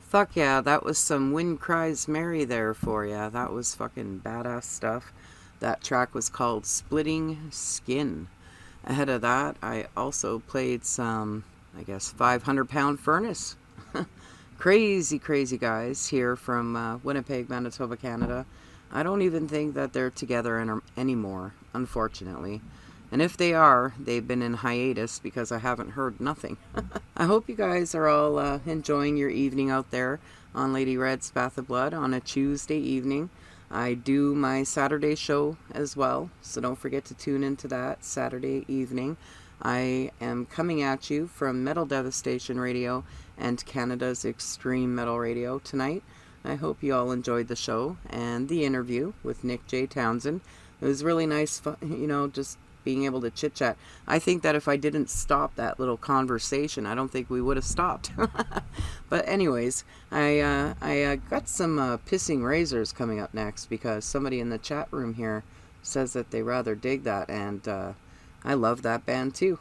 Fuck yeah, that was some Wind Cries Mary there for ya. That was fucking badass stuff. That track was called Splitting Skin. Ahead of that, I also played some, I guess, 500 Pound Furnace. Crazy, crazy guys here from Winnipeg, Manitoba, Canada. I don't even think that they're together anymore, unfortunately. And if they are, they've been in hiatus because I haven't heard nothing. I hope you guys are all enjoying your evening out there on Lady Red's Bath of Blood on a Tuesday evening. I do my Saturday show as well, so don't forget to tune into that Saturday evening. I am coming at you from Metal Devastation Radio and Canada's Extreme Metal Radio tonight. I hope you all enjoyed the show and the interview with Nick J. Townsend. It was really nice, just being able to chit-chat. I think that if I didn't stop that little conversation, I don't think we would have stopped. But anyways, I got some Pissing Razors coming up next because somebody in the chat room here says that they rather dig that, and I love that band too.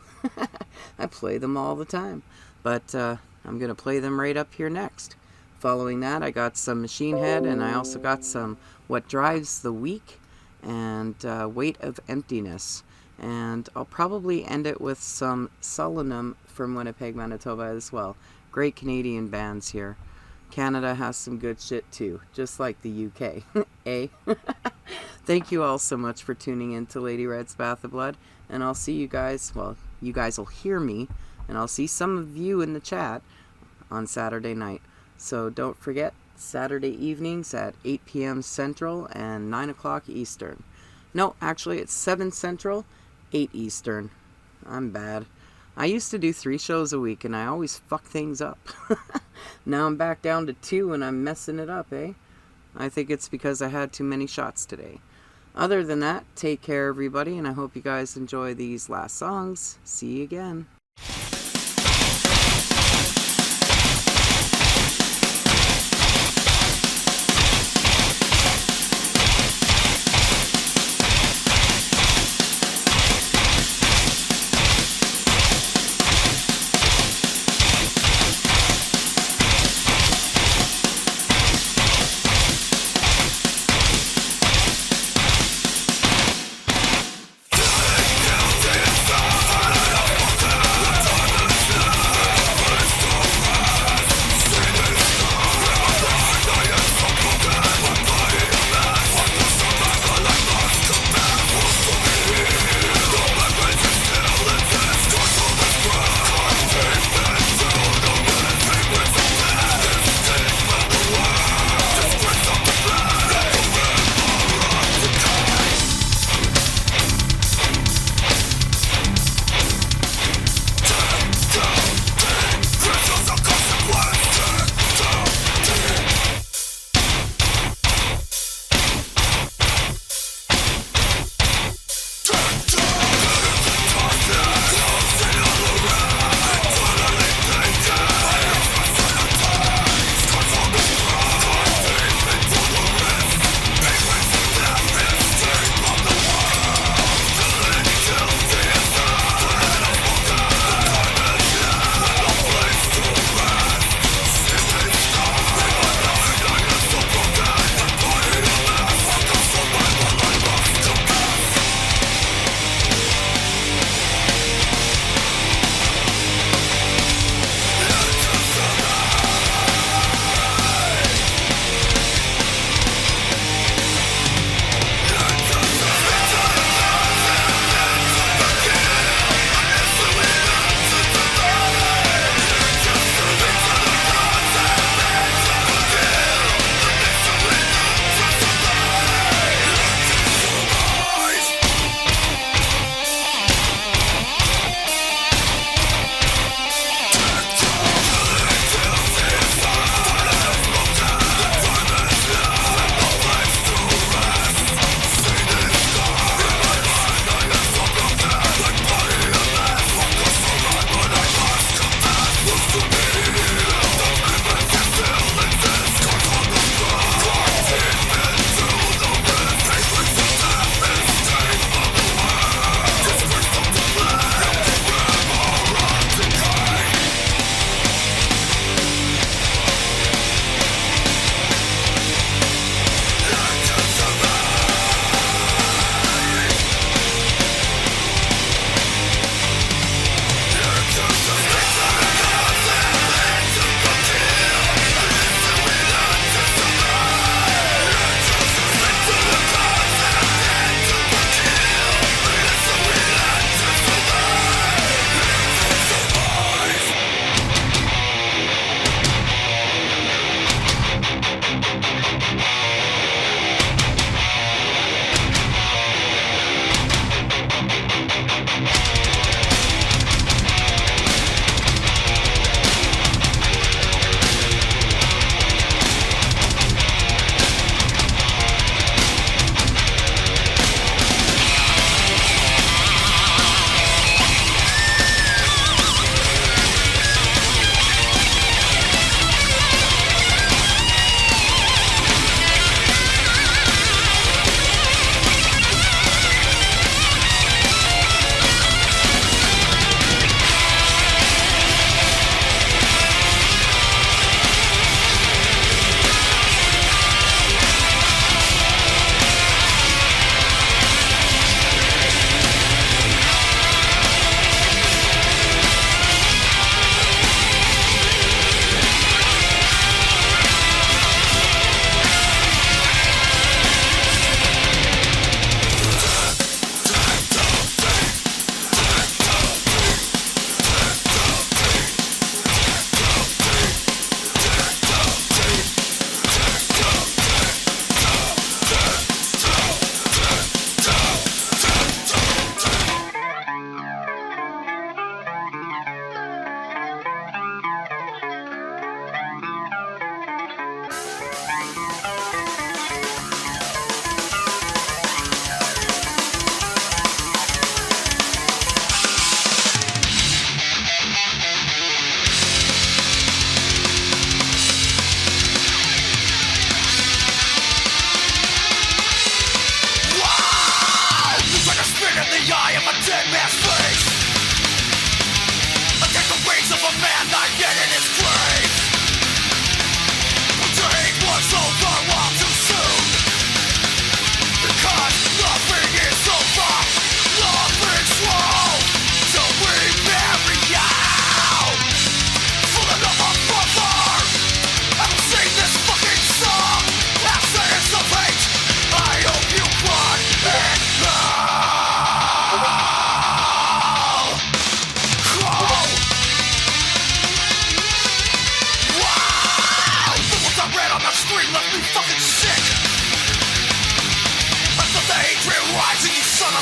I play them all the time. But I'm going to play them right up here next. Following that, I got some Machine Head, and I also got some What Drives the Weak and Weight of Emptiness. And I'll probably end it with some Solanum from Winnipeg, Manitoba as well. Great Canadian bands here. Canada has some good shit too, just like the UK. Eh? Thank you all so much for tuning in to Lady Red's Bath of Blood. And I'll see you guys, well, you guys will hear me, and I'll see some of you in the chat on Saturday night. So don't forget, Saturday evenings at 8 p.m. Central and 9 o'clock Eastern. No, actually it's 7 Central, 8 Eastern. I'm bad. I used to do 3 shows a week and I always fuck things up. Now I'm back down to 2 and I'm messing it up, eh? I think it's because I had too many shots today. Other than that, take care everybody, and I hope you guys enjoy these last songs. See you again.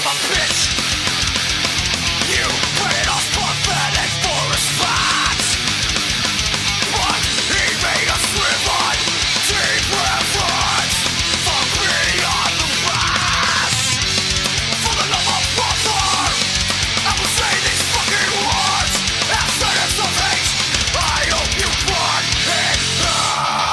of a bitch. You played us pathetic for response, but he made us live on deep reverence for beyond the past. For the love of brother, I will say these fucking words as sentence of hate. I hope you burn in hell.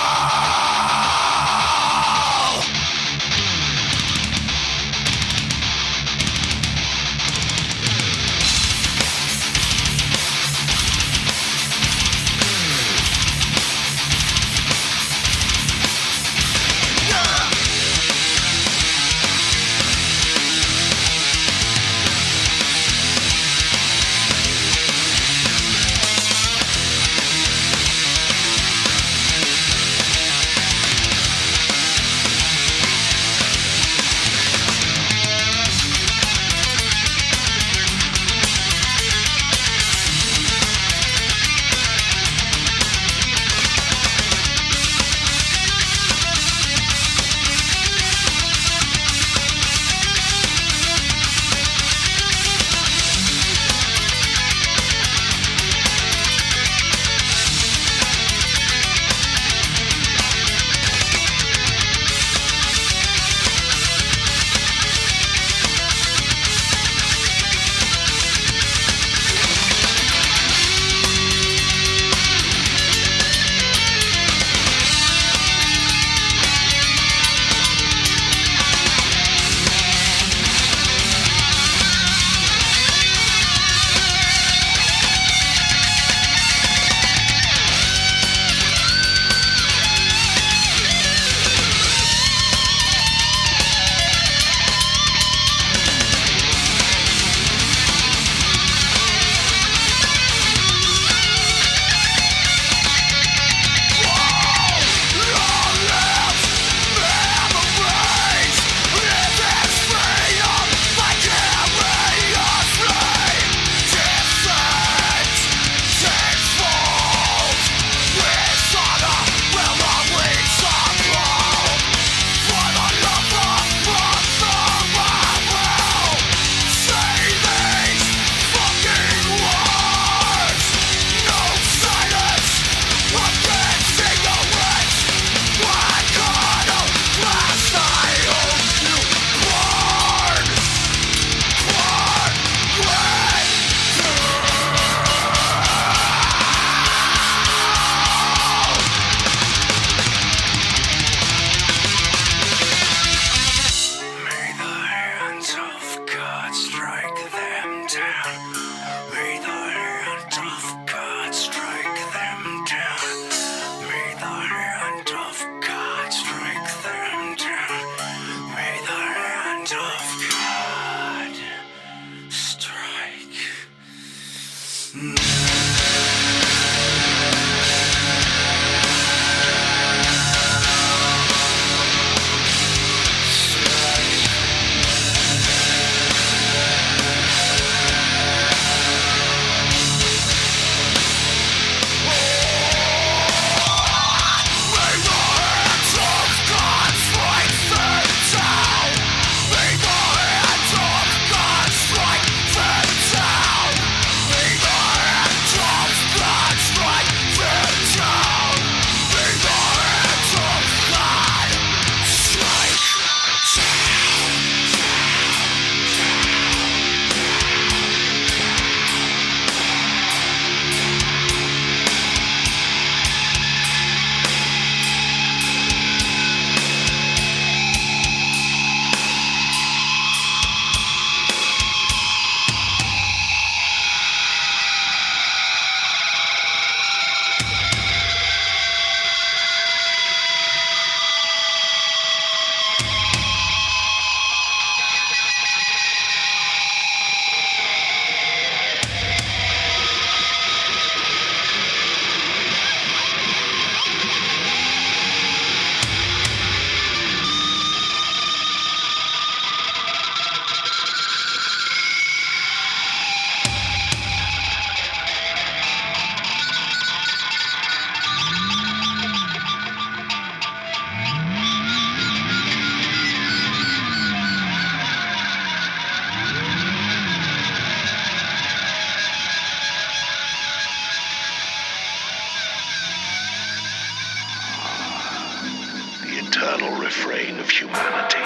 eternal refrain of humanity.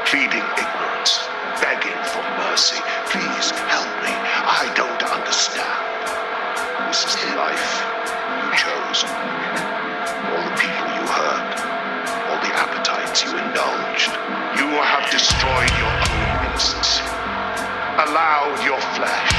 Feeding ignorance, begging for mercy. Please help me. I don't understand. This is the life you chose. All the people you hurt, all the appetites you indulged. You have destroyed your own innocence. Allowed your flesh